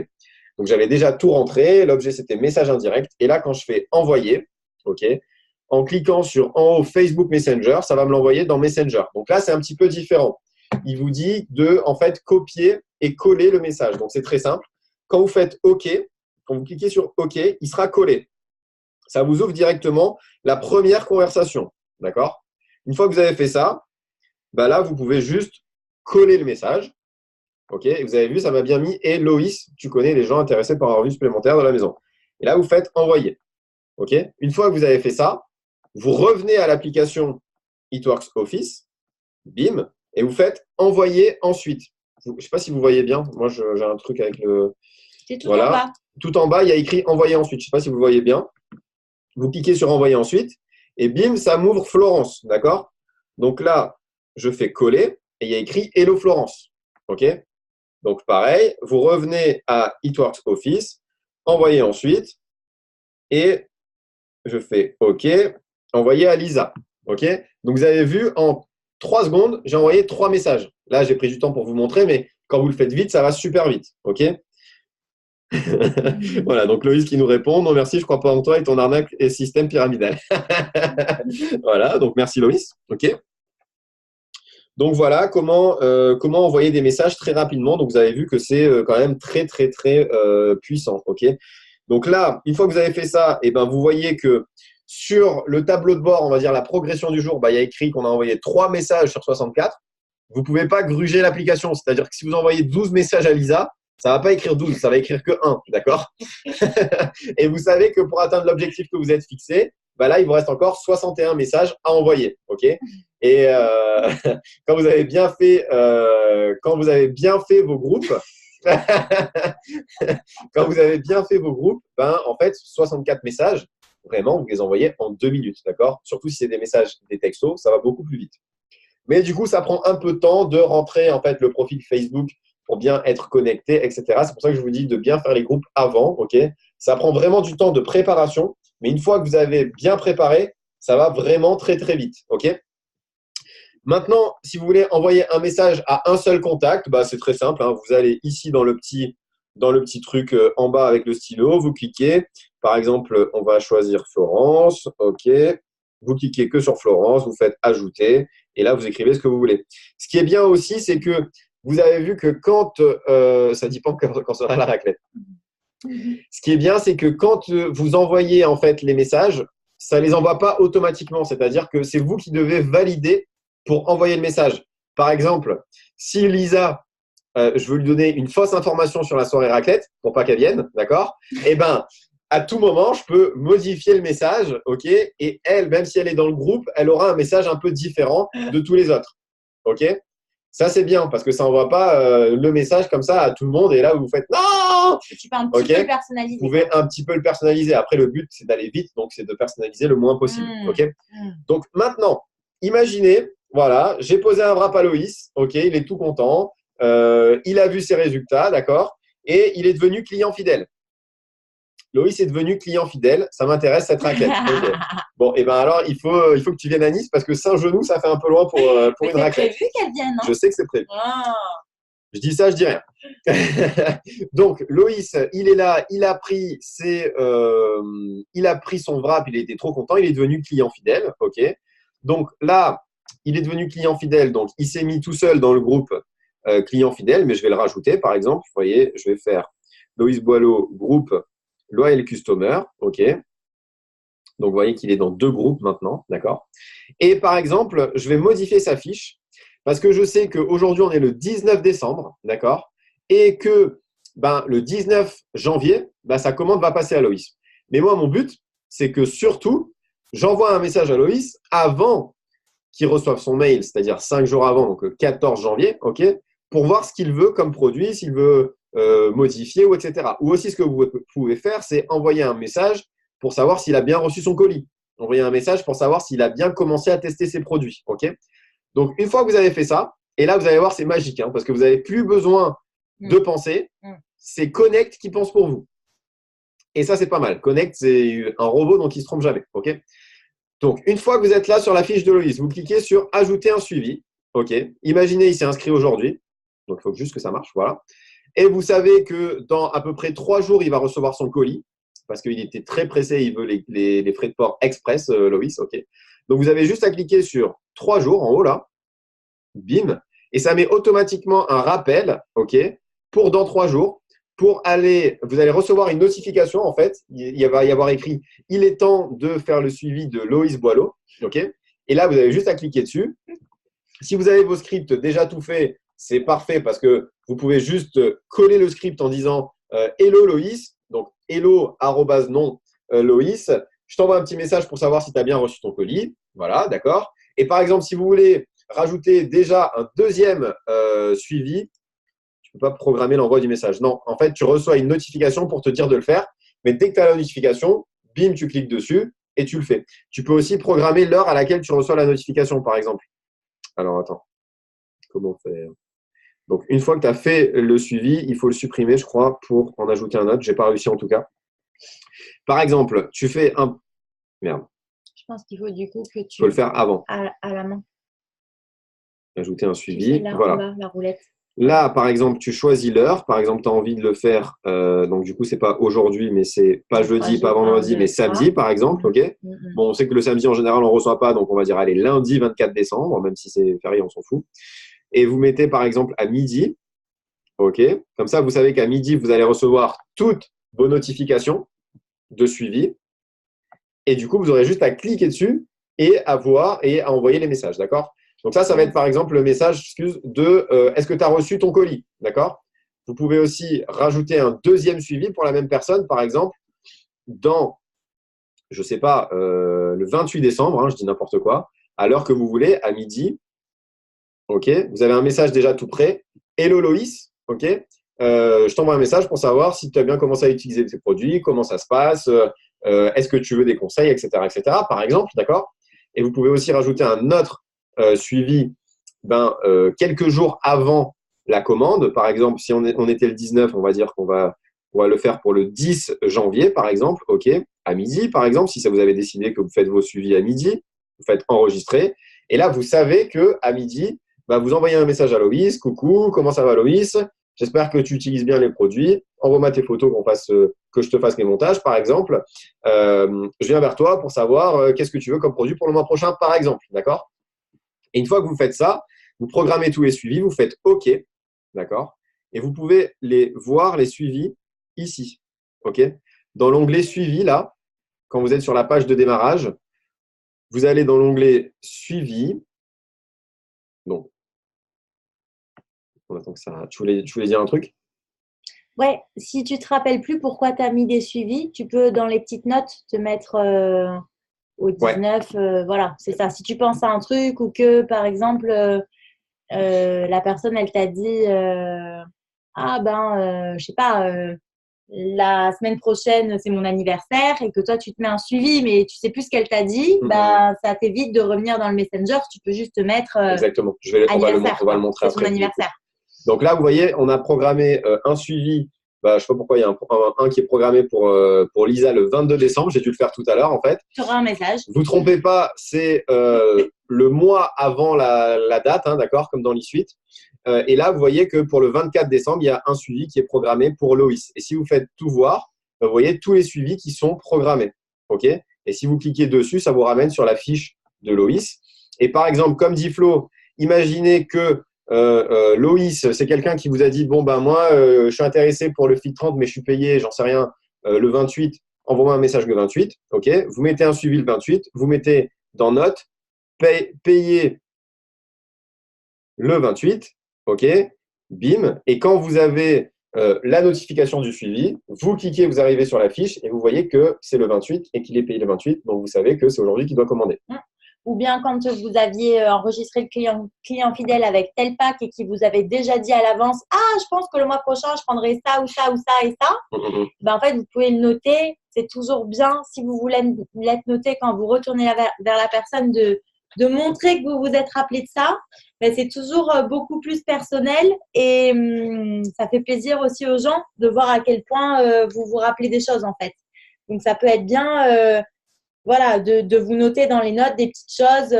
Donc, j'avais déjà tout rentré. L'objet, c'était message indirect. Et là, quand je fais envoyer, OK, en cliquant sur en haut Facebook Messenger, ça va me l'envoyer dans Messenger. Donc là, c'est un petit peu différent. Il vous dit de, en fait, copier et coller le message. Donc, c'est très simple. Quand vous faites OK, quand vous cliquez sur OK, il sera collé. Ça vous ouvre directement la première conversation. D'accord? Une fois que vous avez fait ça, bah là, vous pouvez juste coller le message. OK? Et vous avez vu, ça m'a bien mis. Et Loïs, tu connais les gens intéressés par un revenu supplémentaire de la maison. Et là, vous faites envoyer. OK? Une fois que vous avez fait ça, vous revenez à l'application Itworks Office. Bim. Et vous faites envoyer ensuite. Je ne sais pas si vous voyez bien. Moi, j'ai un truc avec le… C'est tout Voilà. en bas. Tout en bas, il y a écrit envoyer ensuite. Je ne sais pas si vous voyez bien. Vous cliquez sur envoyer ensuite. et bim, ça m'ouvre Florence, d'accord? Donc là, je fais coller et il y a écrit Hello Florence, ok? Donc pareil, vous revenez à It Works Office, envoyez ensuite et je fais OK, envoyer à Lisa, ok? Donc vous avez vu, en 3 secondes, j'ai envoyé 3 messages. Là, j'ai pris du temps pour vous montrer, mais quand vous le faites vite, ça va super vite, ok? Voilà, donc Loïs qui nous répond, non merci, je crois pas en toi et ton arnaque et système pyramidal. Voilà, donc merci Loïs, ok? Donc voilà comment envoyer des messages très rapidement. Donc vous avez vu que c'est quand même très puissant, ok? Donc là, une fois que vous avez fait ça, et ben vous voyez que sur le tableau de bord, on va dire la progression du jour, il y a écrit qu'on a envoyé 3 messages sur 64. Vous ne pouvez pas gruger l'application, c'est-à-dire que si vous envoyez 12 messages à Lisa, ça ne va pas écrire 12, ça va écrire que 1, d'accord? Et vous savez que pour atteindre l'objectif que vous êtes fixé, là, il vous reste encore 61 messages à envoyer, ok? Et quand vous avez bien fait vos groupes, en fait, 64 messages, vraiment, vous les envoyez en 2 minutes, d'accord? Surtout si c'est des messages, des textos, ça va beaucoup plus vite. Mais du coup, ça prend un peu de temps de rentrer en fait le profil Facebook pour bien être connecté, etc. C'est pour ça que je vous dis de bien faire les groupes avant, ok? Ça prend vraiment du temps de préparation, mais une fois que vous avez bien préparé, ça va vraiment très vite, ok? Maintenant, si vous voulez envoyer un message à un seul contact, c'est très simple, hein. Vous allez ici dans le petit truc en bas avec le stylo, vous cliquez. Par exemple, on va choisir Florence, ok. Vous cliquez que sur Florence, vous faites ajouter et là, vous écrivez ce que vous voulez. Ce qui est bien aussi, c'est que vous avez vu que quand ça dépend quand sera la raclette. Ce qui est bien, c'est que quand vous envoyez en fait les messages, ça ne les envoie pas automatiquement. C'est-à-dire que c'est vous qui devez valider pour envoyer le message. Par exemple, si Lisa, je veux lui donner une fausse information sur la soirée raclette pour pas qu'elle vienne, d'accord? Eh ben, à tout moment, je peux modifier le message, ok? Et elle, même si elle est dans le groupe, elle aura un message un peu différent de tous les autres, ok? Ça, c'est bien parce que ça n'envoie pas le message comme ça à tout le monde et là, vous faites non! Tu peux un petit peu le personnaliser. Vous pouvez un petit peu le personnaliser. Après, le but, c'est d'aller vite, donc c'est de personnaliser le moins possible, ok? Donc maintenant, imaginez, voilà, j'ai posé un wrap à Loïs, ok, il est tout content, il a vu ses résultats, d'accord, et il est devenu client fidèle. Loïs est devenu client fidèle, ça m'intéresse cette raclette. Okay. Bon, et ben alors, il faut que tu viennes à Nice parce que Saint-Genoux, ça fait un peu loin pour une raclette. C'est prévu qu'elle vienne, non? Je sais que c'est prévu. Je dis ça, je dis rien. Donc, Loïs, il est là, il a pris son wrap, il était trop content, il est devenu client fidèle, ok. Donc là, il est devenu client fidèle, donc il s'est mis tout seul dans le groupe client fidèle, mais je vais le rajouter, par exemple, vous voyez, je vais faire Loïs Boileau, groupe Loyal Customer, ok. Donc, vous voyez qu'il est dans 2 groupes maintenant, d'accord. Et par exemple, je vais modifier sa fiche parce que je sais qu'aujourd'hui, on est le 19 décembre, d'accord, et que le 19 janvier, sa commande va passer à Loïs. Mais moi, mon but, c'est que surtout, j'envoie un message à Loïs avant qu'il reçoive son mail, c'est-à-dire 5 jours avant, donc le 14 janvier, ok, pour voir ce qu'il veut comme produit, s'il veut modifier ou etc. Ou aussi, ce que vous pouvez faire, c'est envoyer un message pour savoir s'il a bien reçu son colis. Envoyer un message pour savoir s'il a bien commencé à tester ses produits, ok. Donc, une fois que vous avez fait ça, et là, vous allez voir, c'est magique, hein, parce que vous n'avez plus besoin de penser. C'est Connect qui pense pour vous. Et ça, c'est pas mal. Connect, c'est un robot, donc il ne se trompe jamais. Ok. Donc, une fois que vous êtes là sur la fiche de Loïs, vous cliquez sur « Ajouter un suivi ». Ok. Imaginez, il s'est inscrit aujourd'hui. Donc, il faut juste que ça marche. Voilà. Et vous savez que dans à peu près 3 jours, il va recevoir son colis parce qu'il était très pressé. Il veut les frais de port express, Loïs. Ok. Donc, vous avez juste à cliquer sur 3 jours en haut là. Bim. Et ça met automatiquement un rappel, ok, pour dans 3 jours. Vous allez recevoir une notification, en fait. Il va y avoir écrit « Il est temps de faire le suivi de Loïs Boileau ». Ok. Et là, vous avez juste à cliquer dessus. Si vous avez vos scripts déjà tout faits, c'est parfait parce que vous pouvez juste coller le script en disant Hello Loïs, donc hello @ Loïs. Je t'envoie un petit message pour savoir si tu as bien reçu ton colis. Voilà, d'accord. Et par exemple, si vous voulez rajouter déjà un deuxième suivi, tu ne peux pas programmer l'envoi du message. Non, en fait, tu reçois une notification pour te dire de le faire. Mais dès que tu as la notification, bim, tu cliques dessus et tu le fais. Tu peux aussi programmer l'heure à laquelle tu reçois la notification, par exemple. Alors, attends. Comment faire? Donc, une fois que tu as fait le suivi, il faut le supprimer, je crois, pour en ajouter un autre. Je n'ai pas réussi en tout cas. Par exemple, tu fais un… Merde. Je pense qu'il faut du coup que Il tu… faut le faire avant. À la main. Ajouter un Tu fais suivi. là en Voilà. bas, la roulette. Là, par exemple, tu choisis l'heure. Par exemple, tu as envie de le faire. Donc, du coup, c'est pas aujourd'hui, mais c'est pas jeudi, pas vendredi, mais samedi, par exemple. OK? Bon, on sait que le samedi, en général, on ne reçoit pas. Donc, on va dire, allez, lundi 24 décembre, même si c'est férié, on s'en fout. Et vous mettez, par exemple, à midi. OK? Comme ça, vous savez qu'à midi, vous allez recevoir toutes vos notifications de suivi. Et du coup, vous aurez juste à cliquer dessus et à voir et à envoyer les messages. D'accord? Donc ça va être par exemple le message de est-ce que tu as reçu ton colis? D'accord? Vous pouvez aussi rajouter un deuxième suivi pour la même personne, par exemple, dans, je ne sais pas, le 28 décembre, je dis n'importe quoi, à l'heure que vous voulez, à midi. OK? Vous avez un message déjà tout prêt. Hello Loïs, OK? Je t'envoie un message pour savoir si tu as bien commencé à utiliser tes produits, comment ça se passe, est-ce que tu veux des conseils, etc., par exemple, d'accord? Et vous pouvez aussi rajouter un autre suivi quelques jours avant la commande. Par exemple, si on était le 19, on va dire qu'on va le faire pour le 10 janvier, par exemple, OK, à midi, par exemple, si ça vous avez décidé que vous faites vos suivis à midi, vous faites enregistrer. Et là, vous savez qu'à midi, vous envoyez un message à Loïs. Coucou, comment ça va Loïs? J'espère que tu utilises bien les produits. Envoie-moi tes photos que je te fasse les montages, par exemple. Je viens vers toi pour savoir qu'est-ce que tu veux comme produit pour le mois prochain, par exemple. D'accord? Et une fois que vous faites ça, vous programmez tous les suivis, vous faites OK. D'accord? Et vous pouvez voir les suivis ici. OK? Dans l'onglet suivi, là, quand vous êtes sur la page de démarrage, vous allez dans l'onglet suivi. Donc, on attend que ça… Tu voulais dire un truc? Ouais, si tu te rappelles plus pourquoi tu as mis des suivis, tu peux dans les petites notes te mettre au 19. Voilà, c'est ça. Si tu penses à un truc ou que, par exemple, la personne, elle t'a dit je sais pas, la semaine prochaine, c'est mon anniversaire et que toi, tu te mets un suivi, mais tu sais plus ce qu'elle t'a dit, ça t'évite de revenir dans le Messenger. Tu peux juste te mettre Exactement. On va le montrer après. C'est son anniversaire. Donc là, vous voyez, on a programmé un suivi. Je ne sais pas pourquoi il y a un qui est programmé pour Lisa le 22 décembre. J'ai dû le faire tout à l'heure, en fait. Tu auras un message. Vous ne trompez pas, c'est le mois avant la date, d'accord, comme dans l'e-suite. Et là, vous voyez que pour le 24 décembre, il y a un suivi qui est programmé pour Loïs. Et si vous faites tout voir, vous voyez tous les suivis qui sont programmés. OK? Et si vous cliquez dessus, ça vous ramène sur la fiche de Loïs. Et par exemple, comme dit Flo, imaginez que Loïs, c'est quelqu'un qui vous a dit bon moi je suis intéressé pour le Fit 30 mais je suis payé, j'en sais rien, le 28, envoie-moi un message le 28, ok, vous mettez un suivi le 28, vous mettez dans notes payer le 28, ok, bim, et quand vous avez la notification du suivi, vous cliquez, vous arrivez sur la fiche et vous voyez que c'est le 28 et qu'il est payé le 28, donc vous savez que c'est aujourd'hui qu'il doit commander. Ou bien quand vous aviez enregistré le client fidèle avec tel pack et qui vous avait déjà dit à l'avance « Ah, je pense que le mois prochain, je prendrai ça ou ça ou ça et ça. » En fait, vous pouvez le noter. C'est toujours bien, si vous voulez l'être noté quand vous retournez vers la personne, de montrer que vous vous êtes rappelé de ça. Mais c'est toujours beaucoup plus personnel et ça fait plaisir aussi aux gens de voir à quel point vous vous rappelez des choses en fait. Donc, ça peut être bien… voilà, de vous noter dans les notes des petites choses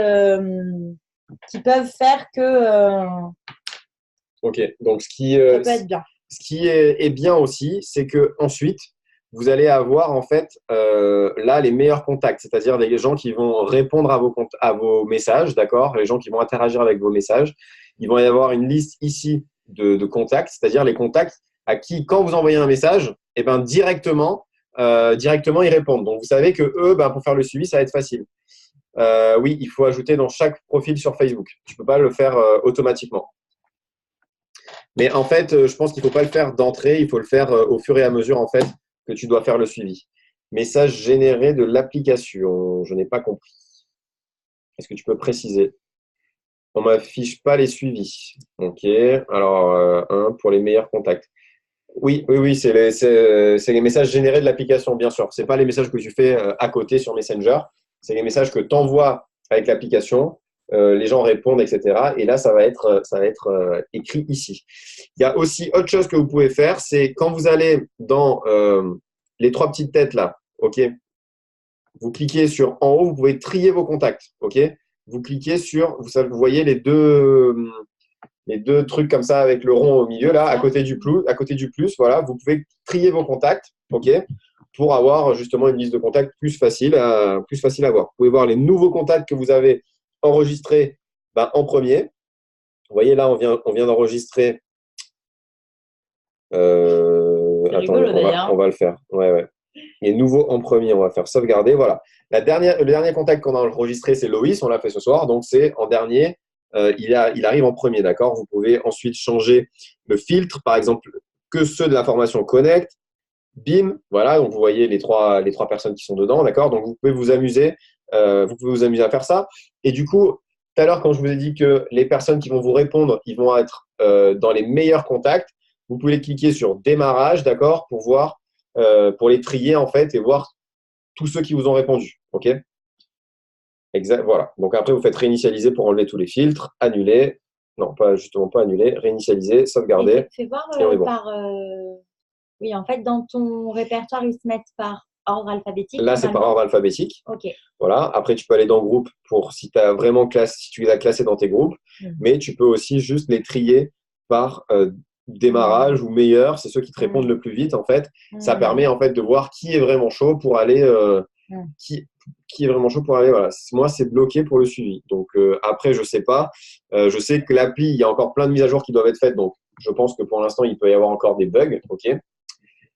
qui peuvent faire que ok, donc ça peut être bien. Ce qui est bien aussi, c'est que ensuite vous allez avoir en fait là les meilleurs contacts, c'est-à-dire les gens qui vont répondre à vos messages, d'accord, les gens qui vont interagir avec vos messages. Il va y avoir une liste ici de contacts, c'est-à-dire les contacts à qui, quand vous envoyez un message, directement ils répondent. Donc vous savez que eux, pour faire le suivi, ça va être facile. Oui, il faut ajouter dans chaque profil sur Facebook. Tu ne peux pas le faire automatiquement. Mais en fait, je pense qu'il ne faut pas le faire d'entrée, il faut le faire au fur et à mesure en fait que tu dois faire le suivi. Message généré de l'application. Je n'ai pas compris. Est-ce que tu peux préciser? On ne m'affiche pas les suivis. Ok. Alors, pour les meilleurs contacts. Oui, c'est les messages générés de l'application, bien sûr. Ce n'est pas les messages que tu fais à côté sur Messenger. C'est les messages que tu envoies avec l'application. Les gens répondent, etc. Et là, ça va être écrit ici. Il y a aussi autre chose que vous pouvez faire, c'est quand vous allez dans les trois petites têtes là, OK? Vous cliquez sur en haut, vous pouvez trier vos contacts, OK? Vous cliquez sur, vous voyez les deux trucs comme ça avec le rond au milieu là, à côté du plus, voilà, vous pouvez trier vos contacts, OK, pour avoir justement une liste de contacts plus facile à voir. Vous pouvez voir les nouveaux contacts que vous avez enregistrés en premier. Vous voyez là, on vient d'enregistrer. Attendez, on va le faire. Ouais. Les nouveaux en premier, on va faire sauvegarder. Voilà. Le dernier contact qu'on a enregistré, c'est Loïs. On l'a fait ce soir. Donc, c'est en dernier. Il arrive en premier, d'accord? Vous pouvez ensuite changer le filtre, par exemple, que ceux de la formation Connect. Bim, voilà. Donc, vous voyez les trois personnes qui sont dedans, d'accord? Donc, vous pouvez vous amuser à faire ça. Et du coup, tout à l'heure, quand je vous ai dit que les personnes qui vont vous répondre, ils vont être dans les meilleurs contacts, vous pouvez cliquer sur démarrage, d'accord, pour voir, pour les trier en fait et voir tous ceux qui vous ont répondu. OK? Exact, voilà. Donc après, vous faites réinitialiser pour enlever tous les filtres, annuler. Non, pas annuler, réinitialiser, sauvegarder. Fais voir bon. Oui, en fait, dans ton répertoire, ils se mettent par ordre alphabétique. Là, c'est par ordre alphabétique. OK. Voilà. Après, tu peux aller dans groupe pour si tu as vraiment si tu les as classés dans tes groupes, mais tu peux aussi juste les trier par démarrage ou meilleur. C'est ceux qui te répondent le plus vite, en fait. Ça permet, en fait, de voir qui est vraiment chaud pour aller… qui est vraiment chaud pour aller. Voilà. Moi, c'est bloqué pour le suivi. Donc, après, je sais pas. Je sais que l'appli, il y a encore plein de mises à jour qui doivent être faites. Donc, je pense que pour l'instant, il peut y avoir encore des bugs. OK.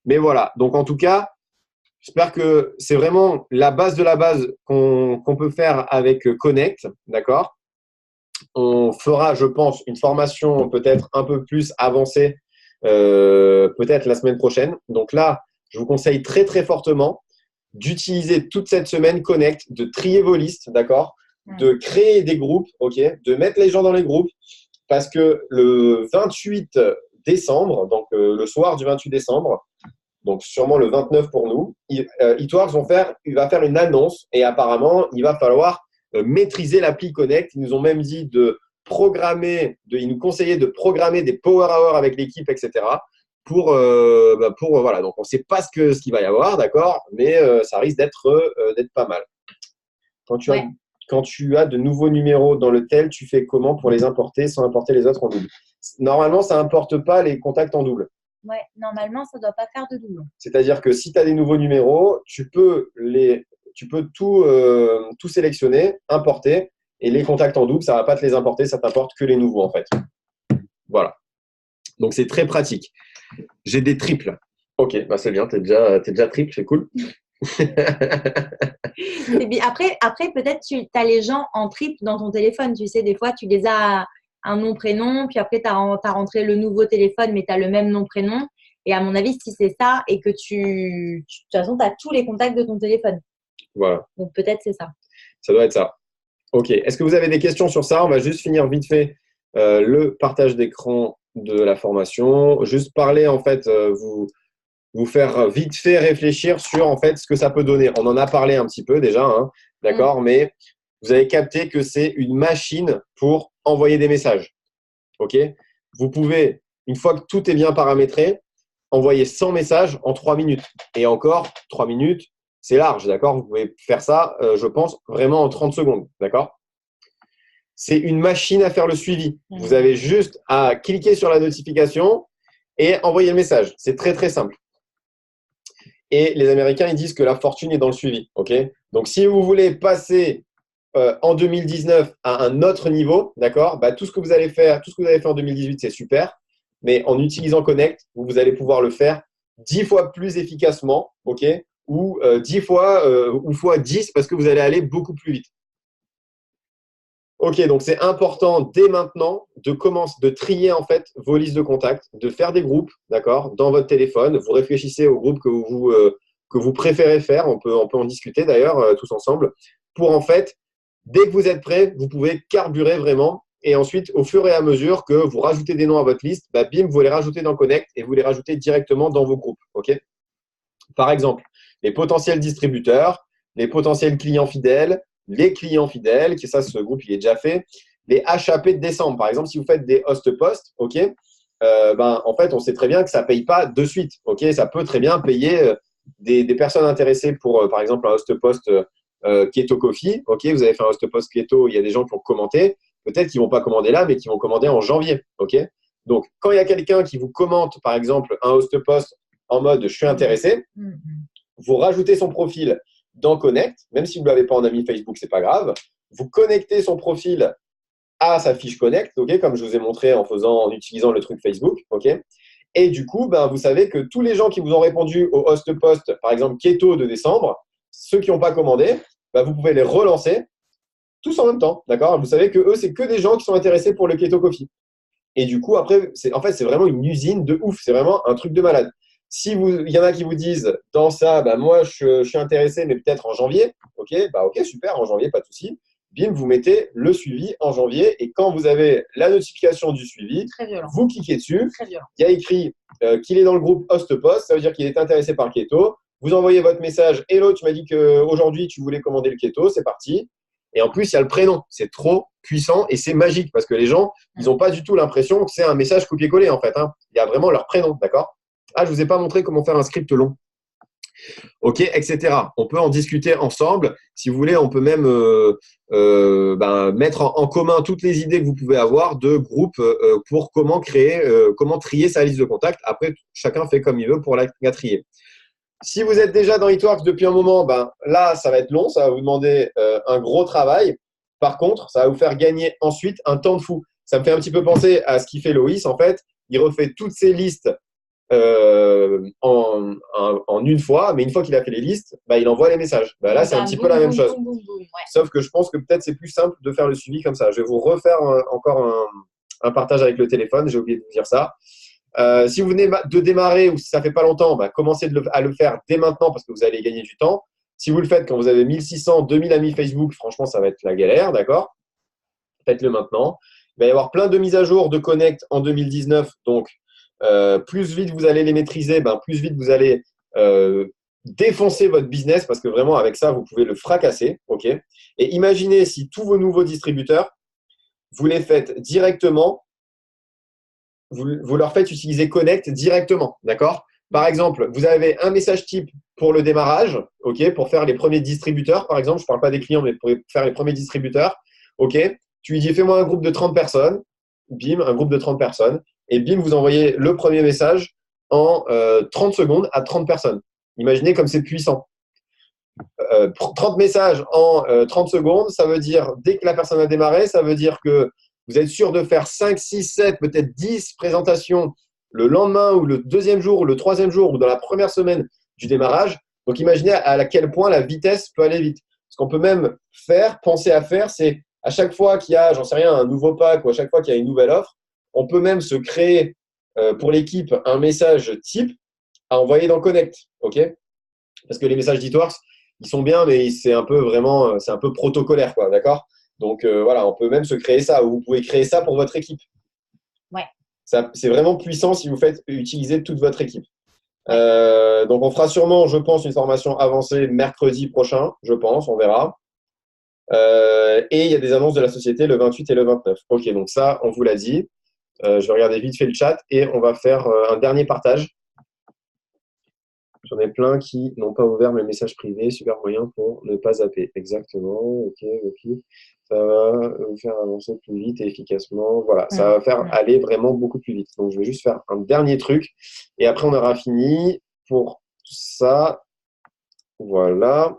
Mais voilà. Donc, en tout cas, j'espère que c'est vraiment la base de la base qu'on peut faire avec Connect. D'accord. On fera, je pense, une formation peut-être un peu plus avancée, peut-être la semaine prochaine. Donc là, je vous conseille très, très fortement d'utiliser toute cette semaine Connect, de trier vos listes, d'accord, de créer des groupes, OK, de mettre les gens dans les groupes, parce que le 28 décembre, donc le soir du 28 décembre, donc sûrement le 29 pour nous, Itwars il va faire une annonce et apparemment, il va falloir maîtriser l'appli Connect. Ils nous ont même dit ils nous conseillaient de programmer des power hours avec l'équipe, etc. Voilà. Donc, on ne sait pas ce qu'il va y avoir, d'accord, mais ça risque d'être pas mal. Quand tu as de nouveaux numéros dans le tel, tu fais comment pour les importer sans importer les autres en double? Normalement, ça n'importe pas les contacts en double. Ouais, normalement, ça ne doit pas faire de doublon. C'est-à-dire que si tu as des nouveaux numéros, tu peux tout sélectionner, importer, et les contacts en double, ça ne va pas te les importer, ça t'importe que les nouveaux en fait. Voilà. Donc, c'est très pratique. J'ai des triples. Ok, c'est bien, t'es déjà triple, c'est cool. Après, peut-être tu as les gens en triple dans ton téléphone. Tu sais, des fois, tu les as un nom, prénom, puis après, tu as rentré le nouveau téléphone, mais tu as le même nom, prénom. Et à mon avis, si c'est ça et que de toute façon, tu as tous les contacts de ton téléphone. Voilà. Donc, peut-être c'est ça. Ça doit être ça. Ok. Est-ce que vous avez des questions sur ça? On va juste finir vite fait le partage d'écran de la formation. Juste parler, en fait, vous faire vite fait réfléchir sur, en fait, ce que ça peut donner. On en a parlé un petit peu déjà, hein, d'accord, mais vous avez capté que c'est une machine pour envoyer des messages. Ok. Vous pouvez, une fois que tout est bien paramétré, envoyer 100 messages en 3 minutes. Et encore, 3 minutes, c'est large, d'accord? Vous pouvez faire ça, je pense, vraiment en 30 secondes, d'accord? C'est une machine à faire le suivi. Vous avez juste à cliquer sur la notification et envoyer le message. C'est très, très simple. Et les Américains, ils disent que la fortune est dans le suivi, ok? Donc, si vous voulez passer en 2019 à un autre niveau, d'accord? Tout ce que vous avez fait en 2018, c'est super. Mais en utilisant Connect, vous allez pouvoir le faire 10 fois plus efficacement, ok? Ou 10 fois ou fois 10 parce que vous allez aller beaucoup plus vite. Ok, donc c'est important dès maintenant de trier en fait vos listes de contacts, de faire des groupes, d'accord, dans votre téléphone. Vous réfléchissez aux groupes que vous préférez faire. On peut en discuter d'ailleurs tous ensemble pour en fait, dès que vous êtes prêts, vous pouvez carburer vraiment Et ensuite, au fur et à mesure que vous rajoutez des noms à votre liste, bah, bim, vous les rajoutez dans Connect et vous les rajoutez directement dans vos groupes. OK? Par exemple, les potentiels distributeurs, les potentiels clients fidèles, les clients fidèles, qui ça, ce groupe, il est déjà fait. Les HAP de décembre, par exemple, si vous faites des host posts, OK, en fait, on sait très bien que ça ne paye pas de suite. OK, ça peut très bien payer des personnes intéressées pour, par exemple, un host post Keto Coffee. OK, vous avez fait un host post Keto, il y a des gens qui ont commenté. Peut-être qu'ils ne vont pas commander là, mais qui vont commander en janvier. OK, donc, quand il y a quelqu'un qui vous commente, par exemple, un host post en mode je suis intéressé, vous rajoutez son profil dans Connect, même si vous ne l'avez pas en ami Facebook, ce n'est pas grave. Vous connectez son profil à sa fiche Connect, okay, comme je vous ai montré en utilisant le truc Facebook. Okay, et du coup, vous savez que tous les gens qui vous ont répondu au host post, par exemple Keto de décembre, ceux qui n'ont pas commandé, vous pouvez les relancer tous en même temps. D'accord, vous savez que eux, c'est que des gens qui sont intéressés pour le Keto Coffee. Et du coup, après, c'est vraiment une usine de ouf. C'est vraiment un truc de malade. Si il y en a qui vous disent dans ça, moi, je suis intéressé, mais peut-être en janvier. OK, OK, super, en janvier, pas de souci. Bim, vous mettez le suivi en janvier. Et quand vous avez la notification du suivi, vous cliquez dessus. Il y a écrit qu'il est dans le groupe Host Post. Ça veut dire qu'il est intéressé par Keto. Vous envoyez votre message. Hello, tu m'as dit qu'aujourd'hui, tu voulais commander le Keto. C'est parti. Et en plus, il y a le prénom. C'est trop puissant et c'est magique parce que les gens, ils n'ont pas du tout l'impression que c'est un message copié-collé en fait. Il y a vraiment leur prénom, d'accord? Ah, je ne vous ai pas montré comment faire un script long. OK, etc. On peut en discuter ensemble. Si vous voulez, on peut même mettre en commun toutes les idées que vous pouvez avoir de groupes pour comment trier sa liste de contacts. Après, chacun fait comme il veut pour la trier. Si vous êtes déjà dans Eatworks depuis un moment, là, ça va être long, ça va vous demander un gros travail. Par contre, ça va vous faire gagner ensuite un temps de fou. Ça me fait un petit peu penser à ce qu'il fait Loïs. En fait, il refait toutes ses listes en une fois, mais une fois qu'il a fait les listes, il envoie les messages. Là, c'est un petit peu la même chose. Ouais. Sauf que je pense que peut-être c'est plus simple de faire le suivi comme ça. Je vais vous refaire encore un partage avec le téléphone. J'ai oublié de vous dire ça. Si vous venez de démarrer ou si ça fait pas longtemps, commencez à le faire dès maintenant parce que vous allez gagner du temps. Si vous le faites quand vous avez 1600, 2000 amis Facebook, franchement, ça va être la galère, d'accord? Faites-le maintenant. Il va y avoir plein de mises à jour de Connect en 2019. Donc, plus vite vous allez les maîtriser, plus vite vous allez défoncer votre business parce que vraiment, avec ça, vous pouvez le fracasser. OK? Et imaginez si tous vos nouveaux distributeurs, vous les faites directement. Vous leur faites utiliser Connect directement, d'accord? Par exemple, vous avez un message type pour le démarrage, ok, pour faire les premiers distributeurs, par exemple, je ne parle pas des clients, mais pour faire les premiers distributeurs, ok, tu lui dis fais-moi un groupe de 30 personnes, bim, un groupe de 30 personnes, et bim, vous envoyez le premier message en 30 secondes à 30 personnes. Imaginez comme c'est puissant. 30 messages en 30 secondes, ça veut dire, dès que la personne a démarré, ça veut dire que vous êtes sûr de faire 5, 6, 7, peut-être 10 présentations le lendemain ou le deuxième jour ou le troisième jour ou dans la première semaine du démarrage. Donc, imaginez à quel point la vitesse peut aller vite. Ce qu'on peut même penser à faire, c'est à chaque fois qu'il y a, j'en sais rien, un nouveau pack ou à chaque fois qu'il y a une nouvelle offre, on peut même se créer pour l'équipe un message type à envoyer dans Connect. OK? Parce que les messages d'Eatworks, ils sont bien, mais c'est un peu protocolaire, quoi, d'accord? Donc, voilà, on peut même se créer ça, ou vous pouvez créer ça pour votre équipe. Ouais. C'est vraiment puissant si vous faites utiliser toute votre équipe. Donc, on fera sûrement, je pense, une formation avancée mercredi prochain, je pense, on verra. Et il y a des annonces de la société le 28 et le 29. OK, donc ça, on vous l'a dit. Je vais regarder vite fait le chat et on va faire un dernier partage. J'en ai plein qui n'ont pas ouvert mes messages privés. Super moyen pour ne pas zapper. Exactement. OK. Ça va vous faire avancer plus vite et efficacement. Voilà, ça va faire aller vraiment beaucoup plus vite. Donc, je vais juste faire un dernier truc. Et après, on aura fini pour ça. Voilà.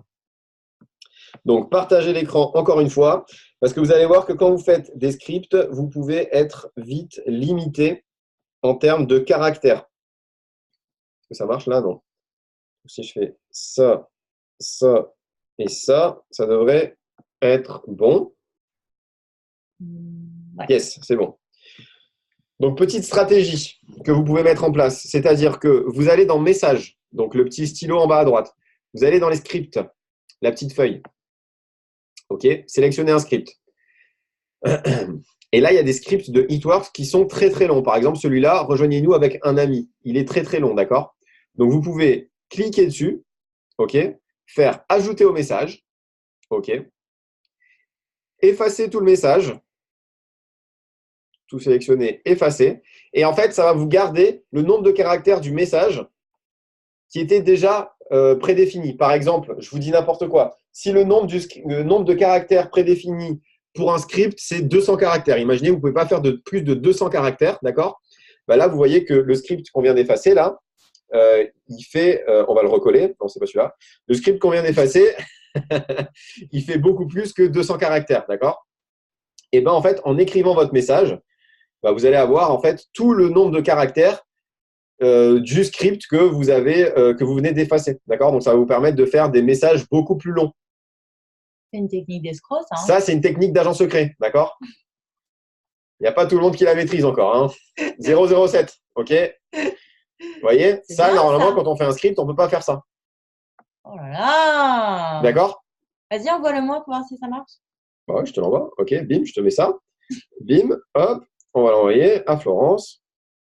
Donc, partagez l'écran encore une fois. Parce que vous allez voir que quand vous faites des scripts, vous pouvez être vite limité en termes de caractères. Est-ce que ça marche là? Non. Si je fais ça, ça et ça, ça devrait être bon. Ouais. Yes, c'est bon. Donc, petite stratégie que vous pouvez mettre en place, c'est-à-dire que vous allez dans Messages, donc le petit stylo en bas à droite. Vous allez dans les scripts, la petite feuille. OK, sélectionnez un script. Et là, il y a des scripts de Hitworks qui sont très, très longs. Par exemple, celui-là, rejoignez-nous avec un ami. Il est très, très long, d'accord? Donc, vous pouvez cliquer dessus, OK? Faire ajouter au message, OK? Effacer tout le message, tout sélectionner, effacer. Et en fait, ça va vous garder le nombre de caractères du message qui était déjà prédéfini. Par exemple, je vous dis n'importe quoi. Si le nombre de caractères prédéfinis pour un script, c'est 200 caractères. Imaginez, vous ne pouvez pas faire de plus de 200 caractères, d'accord? Bah là, vous voyez que le script qu'on vient d'effacer, là, il fait, on va le recoller, non, c'est pas celui-là. Le script qu'on vient d'effacer, il fait beaucoup plus que 200 caractères, d'accord? Et ben en fait, en écrivant votre message, bah, vous allez avoir en fait tout le nombre de caractères du script que vous avez, que vous venez d'effacer, d'accord? Donc ça va vous permettre de faire des messages beaucoup plus longs. C'est une technique d'escroc, ça. Ça, c'est une technique d'agent secret, d'accord? Il n'y a pas tout le monde qui la maîtrise encore, hein. 007, ok? Vous voyez? Ça, bien, normalement, ça. quand on fait un script, on ne peut pas faire ça. Oh là là. D'accord? Vas-y, envoie-le-moi pour voir si ça marche. Bah ouais, je te l'envoie. Ok, bim, je te mets ça. Bim, hop, on va l'envoyer à Florence.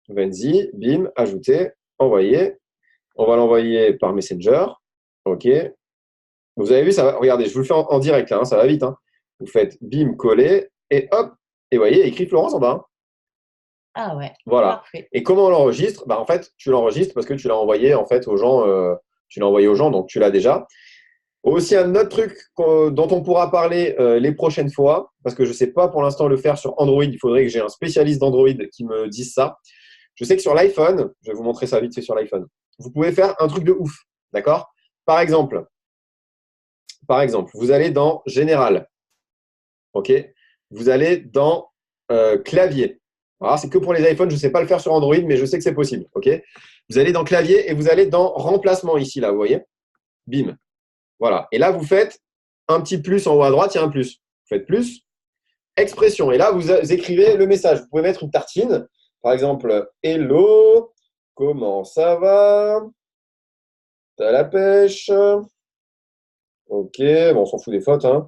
Venzi, bim, ajouter, envoyer. On va l'envoyer par Messenger. Ok. Vous avez vu, ça va. Regardez, je vous le fais en direct, là, hein, ça va vite. Hein. Vous faites bim, coller, et hop. Et vous voyez, écrit Florence en bas. Hein. Ah ouais. Voilà. Parfait. Et comment on l'enregistre? Bah, en fait, tu l'enregistres parce que tu l'as envoyé en fait, aux gens. Tu l'as envoyé aux gens, donc tu l'as déjà. Aussi, un autre truc dont on pourra parler les prochaines fois, parce que je ne sais pas pour l'instant le faire sur Android, il faudrait que j'ai un spécialiste d'Android qui me dise ça. Je sais que sur l'iPhone, je vais vous montrer ça vite fait sur l'iPhone, vous pouvez faire un truc de ouf, d'accord? Par exemple, vous allez dans Général, ok? Vous allez dans Clavier. Alors, c'est que pour les iPhones, je ne sais pas le faire sur Android, mais je sais que c'est possible, ok? Vous allez dans Clavier et vous allez dans Remplacement ici, là, vous voyez? Bim. Voilà. Et là, vous faites un petit plus en haut à droite, il y a un plus. Vous faites plus, expression. Et là, vous écrivez le message. Vous pouvez mettre une tartine. Par exemple, hello, comment ça va? T'as la pêche? Ok, bon, on s'en fout des fautes. Hein.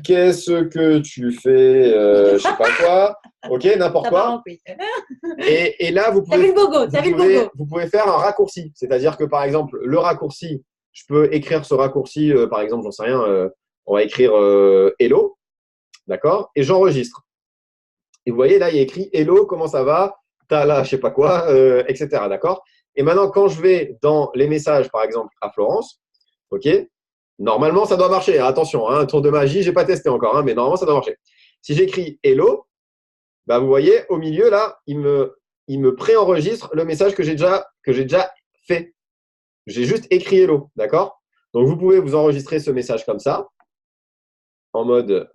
Qu'est-ce que tu fais? Je sais pas quoi. Ok, n'importe quoi. Et là, vous T'as vu le bogo, t'as vu le bogo. vous pouvez faire un raccourci. C'est-à-dire que, par exemple, le raccourci, je peux écrire ce raccourci, par exemple, j'en sais rien, on va écrire hello, d'accord? Et j'enregistre. Et vous voyez, là, il y a écrit hello, comment ça va? T'as là, je sais pas quoi, etc. D'accord? Et maintenant, quand je vais dans les messages, par exemple, à Florence, ok? Normalement, ça doit marcher. Attention, hein, tour de magie, j'ai pas testé encore, hein, mais normalement, ça doit marcher. Si j'écris hello, bah, vous voyez, au milieu, là, il me préenregistre le message que j'ai déjà fait. J'ai juste écrit hello, d'accord? Donc, vous pouvez vous enregistrer ce message comme ça, en mode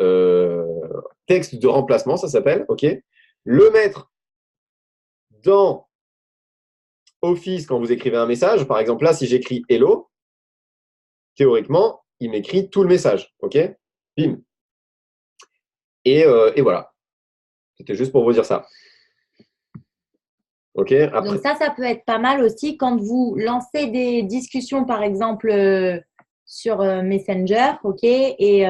texte de remplacement, ça s'appelle, ok? Le mettre dans Office quand vous écrivez un message. Par exemple, là, si j'écris hello, théoriquement, il m'écrit tout le message, ok? Bim. Et voilà. C'était juste pour vous dire ça. Ok. Après. Donc ça peut être pas mal aussi quand vous lancez des discussions, par exemple, sur Messenger, ok, et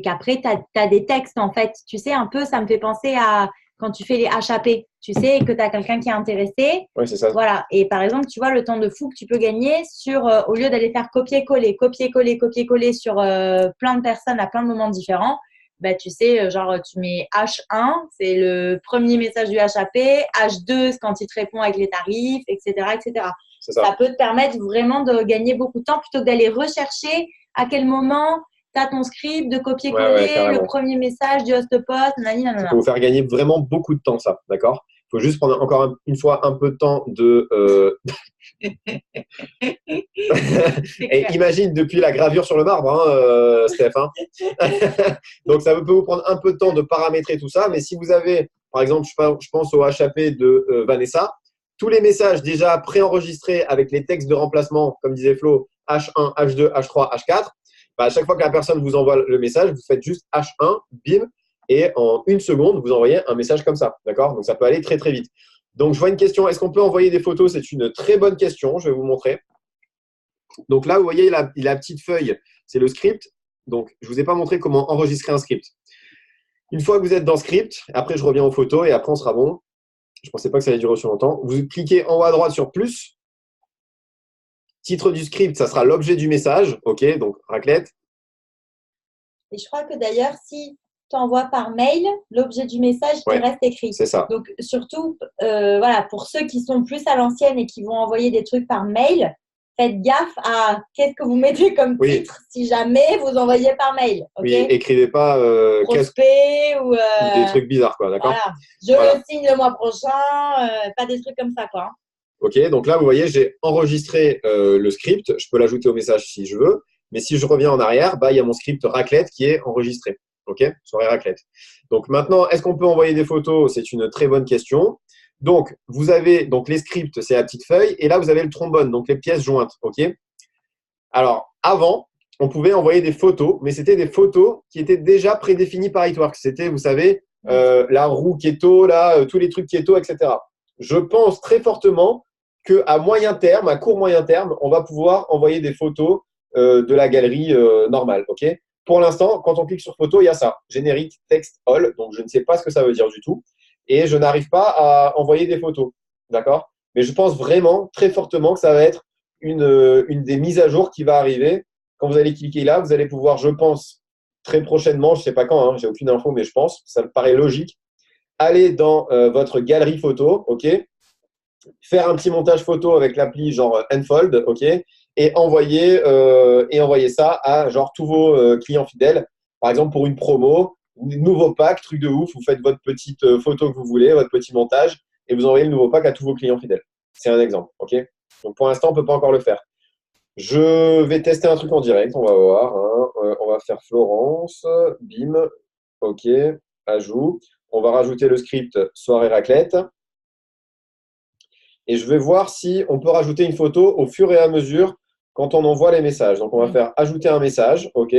qu'après, tu as des textes, en fait. Tu sais, un peu, ça me fait penser à quand tu fais les HAP, tu sais, que tu as quelqu'un qui est intéressé. Oui, c'est ça. Voilà. Et par exemple, tu vois le temps de fou que tu peux gagner sur, au lieu d'aller faire copier-coller sur plein de personnes à plein de moments différents, bah, tu sais, genre, tu mets H1, c'est le premier message du HAP, H2, c'est quand il te répond avec les tarifs, etc., etc. Ça peut te permettre vraiment de gagner beaucoup de temps plutôt que d'aller rechercher à quel moment tu as ton script, de copier-coller le premier message du host-post, nanana. Ça peut vous faire gagner vraiment beaucoup de temps, ça, d'accord? Il faut juste prendre encore une fois un peu de temps de… Et imagine depuis la gravure sur le marbre, hein, Steph. Hein. Donc, ça peut vous prendre un peu de temps de paramétrer tout ça. Mais si vous avez, par exemple, je pense au HAP de Vanessa, tous les messages déjà préenregistrés avec les textes de remplacement, comme disait Flo, H1, H2, H3, H4, bah, à chaque fois que la personne vous envoie le message, vous faites juste H1, bim, et en une seconde, vous envoyez un message comme ça. D'accord? Donc, ça peut aller très, très vite. Donc, je vois une question. Est-ce qu'on peut envoyer des photos? C'est une très bonne question. Je vais vous montrer. Donc là, vous voyez la petite feuille, c'est le script. Donc, je ne vous ai pas montré comment enregistrer un script. Une fois que vous êtes dans script, après je reviens aux photos et après on sera bon. Je ne pensais pas que ça allait durer aussi longtemps. Vous cliquez en haut à droite sur plus. Titre du script, ça sera l'objet du message. OK, donc raclette. Et je crois que d'ailleurs, si tu envoies par mail, l'objet du message, il Ouais, reste écrit. c'est ça. Donc, surtout, voilà, pour ceux qui sont plus à l'ancienne et qui vont envoyer des trucs par mail, faites gaffe à qu'est-ce que vous mettez comme Oui. titre si jamais vous envoyez par mail. OK? Oui, écrivez pas prospect ou des trucs bizarres, quoi, d'accord? voilà. Je Voilà. signe le mois prochain, pas des trucs comme ça, quoi. OK, donc là, vous voyez, j'ai enregistré le script. Je peux l'ajouter au message si je veux. Mais si je reviens en arrière, bah, il y a mon script raclette qui est enregistré. OK, soirée raclette. Donc maintenant, est-ce qu'on peut envoyer des photos? C'est une très bonne question. Donc, vous avez donc les scripts, c'est la petite feuille. Et là, vous avez le trombone, donc les pièces jointes. OK. Alors, avant, on pouvait envoyer des photos, mais c'était des photos qui étaient déjà prédéfinies par Itwork. C'était, vous savez, la roue keto, là, tous les trucs keto, etc. Je pense très fortement qu'à moyen terme, à court moyen terme, on va pouvoir envoyer des photos de la galerie normale. OK. Pour l'instant, quand on clique sur photo, il y a ça, générique, text, all. Donc, je ne sais pas ce que ça veut dire du tout. Et je n'arrive pas à envoyer des photos. D'accord? Mais je pense vraiment, très fortement, que ça va être une des mises à jour qui va arriver. Quand vous allez cliquer là, vous allez pouvoir, je pense, très prochainement, je ne sais pas quand, hein, j'ai aucune info, mais je pense, ça me paraît logique, aller dans votre galerie photo, OK, faire un petit montage photo avec l'appli genre Enfold, OK, et envoyer ça à genre tous vos clients fidèles. Par exemple, pour une promo, nouveau pack, truc de ouf, vous faites votre petite photo que vous voulez, votre petit montage, et vous envoyez le nouveau pack à tous vos clients fidèles. C'est un exemple, OK. Donc, pour l'instant, on ne peut pas encore le faire. Je vais tester un truc en direct, on va voir. Hein. On va faire Florence, bim, OK, ajout. On va rajouter le script soirée raclette. Et je vais voir si on peut rajouter une photo au fur et à mesure quand on envoie les messages. Donc, on va faire ajouter un message, OK.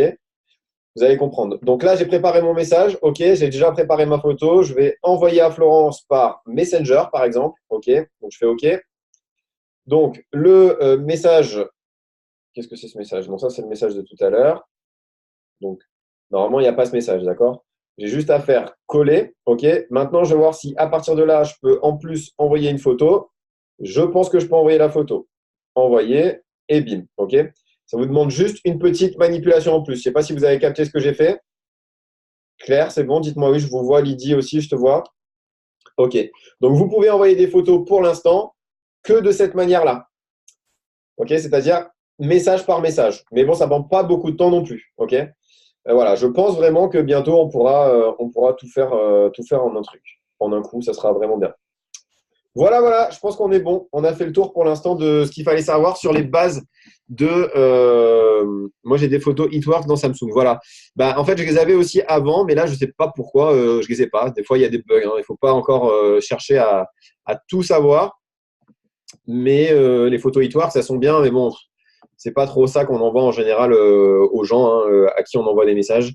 Vous allez comprendre. Donc là, j'ai préparé mon message, OK. J'ai déjà préparé ma photo. Je vais envoyer à Florence par Messenger, par exemple, OK. Donc, je fais OK. Donc, le message, qu'est-ce que c'est ce message? Bon, ça, c'est le message de tout à l'heure. Donc, normalement, il n'y a pas ce message, d'accord? J'ai juste à faire coller, OK. Maintenant, je vais voir si à partir de là, je peux en plus envoyer une photo. Je pense que je peux envoyer la photo. Envoyer et bim, OK. Ça vous demande juste une petite manipulation en plus. Je ne sais pas si vous avez capté ce que j'ai fait. Claire, c'est bon? Dites-moi oui, je vous vois. Lydie aussi, je te vois. OK. Donc, vous pouvez envoyer des photos pour l'instant que de cette manière-là. OK, c'est-à-dire message par message. Mais bon, ça ne prend pas beaucoup de temps non plus. OK. Voilà, je pense vraiment que bientôt, on pourra tout faire en un truc. En un coup, ça sera vraiment bien. Voilà, je pense qu'on est bon. On a fait le tour pour l'instant de ce qu'il fallait savoir sur les bases de… moi, j'ai des photos Hitwork dans Samsung. Voilà. Bah, en fait, je les avais aussi avant, mais là, je ne sais pas pourquoi je ne les ai pas. Des fois, il y a des bugs. Hein. Il ne faut pas encore chercher à tout savoir. Mais les photos Hitwork, ça sont bien. Mais bon, c'est pas trop ça qu'on envoie en général aux gens hein, à qui on envoie des messages.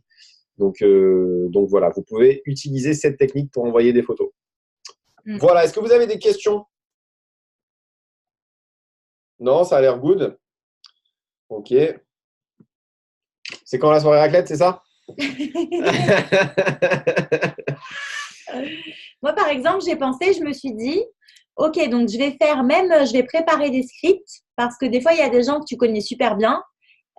Donc voilà, vous pouvez utiliser cette technique pour envoyer des photos. Voilà, est-ce que vous avez des questions? Non, ça a l'air good. Ok. C'est quand la soirée raclette, c'est ça? Moi, par exemple, j'ai pensé, je me suis dit, ok, donc je vais préparer des scripts parce que des fois, il y a des gens que tu connais super bien,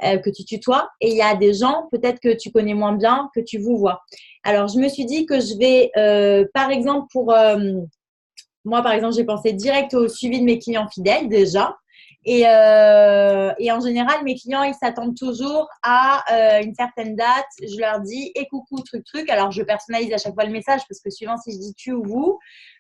que tu tutoies, et il y a des gens peut-être que tu connais moins bien, que tu vous vois. Alors, je me suis dit que je vais, par exemple, moi, par exemple, j'ai pensé direct au suivi de mes clients fidèles déjà. Et en général, mes clients, ils s'attendent toujours à une certaine date. Je leur dis « et coucou, truc ». Alors, je personnalise à chaque fois le message parce que suivant si je dis « tu » ou « vous ».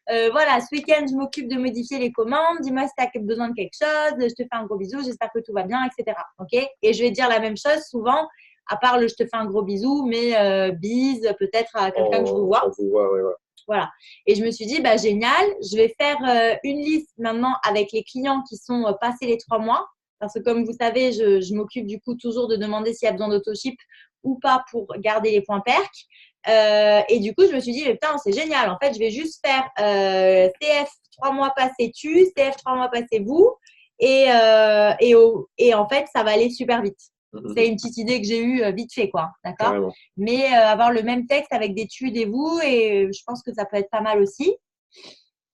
Voilà, ce week-end, je m'occupe de modifier les commandes. Dis-moi si tu as besoin de quelque chose. Je te fais un gros bisou. J'espère que tout va bien, etc. Okay, et je vais dire la même chose souvent, à part le « je te fais un gros bisou », mais bise peut-être à quelqu'un que je vous vois. Ouais. Voilà. Et je me suis dit, bah, génial, je vais faire une liste maintenant avec les clients qui sont passés les 3 mois. Parce que comme vous savez, je m'occupe du coup toujours de demander s'il y a besoin d'autoship ou pas pour garder les points perc. Et du coup, je me suis dit, mais putain, c'est génial. En fait, je vais juste faire CF 3 mois passés tu, CF 3 mois passés vous. Et en fait, ça va aller super vite. C'est une petite idée que j'ai eue vite fait, quoi. D'accord? Carrément. Mais avoir le même texte avec des tu, des vous, et je pense que ça peut être pas mal aussi.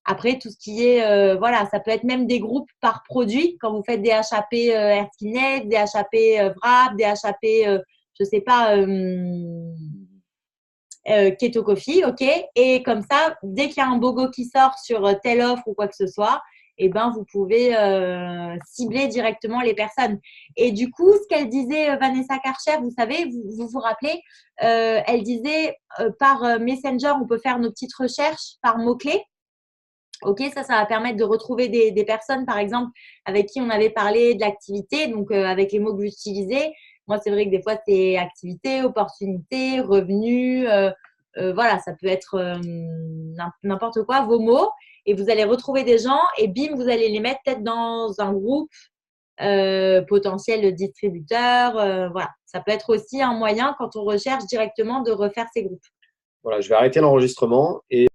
Après, tout ce qui est, voilà, ça peut être même des groupes par produit. Quand vous faites des HAP Airskinet, des HAP Wrap, des HAP, je sais pas, Keto Coffee, ok. Et comme ça, dès qu'il y a un BOGO qui sort sur telle offre ou quoi que ce soit, eh ben, vous pouvez cibler directement les personnes. Et du coup, ce qu'elle disait, Vanessa Karcher, vous savez, vous rappelez, elle disait par Messenger, on peut faire nos petites recherches par mots-clés. Ok, ça va permettre de retrouver des personnes, par exemple, avec qui on avait parlé de l'activité, donc avec les mots que vous utilisez. Moi, c'est vrai que des fois, c'est activité, opportunité, revenu. Voilà, ça peut être n'importe quoi, vos mots. Et vous allez retrouver des gens et bim, vous allez les mettre peut-être dans un groupe potentiel de distributeurs. Voilà, ça peut être aussi un moyen, quand on recherche directement, de refaire ces groupes. Voilà, je vais arrêter l'enregistrement et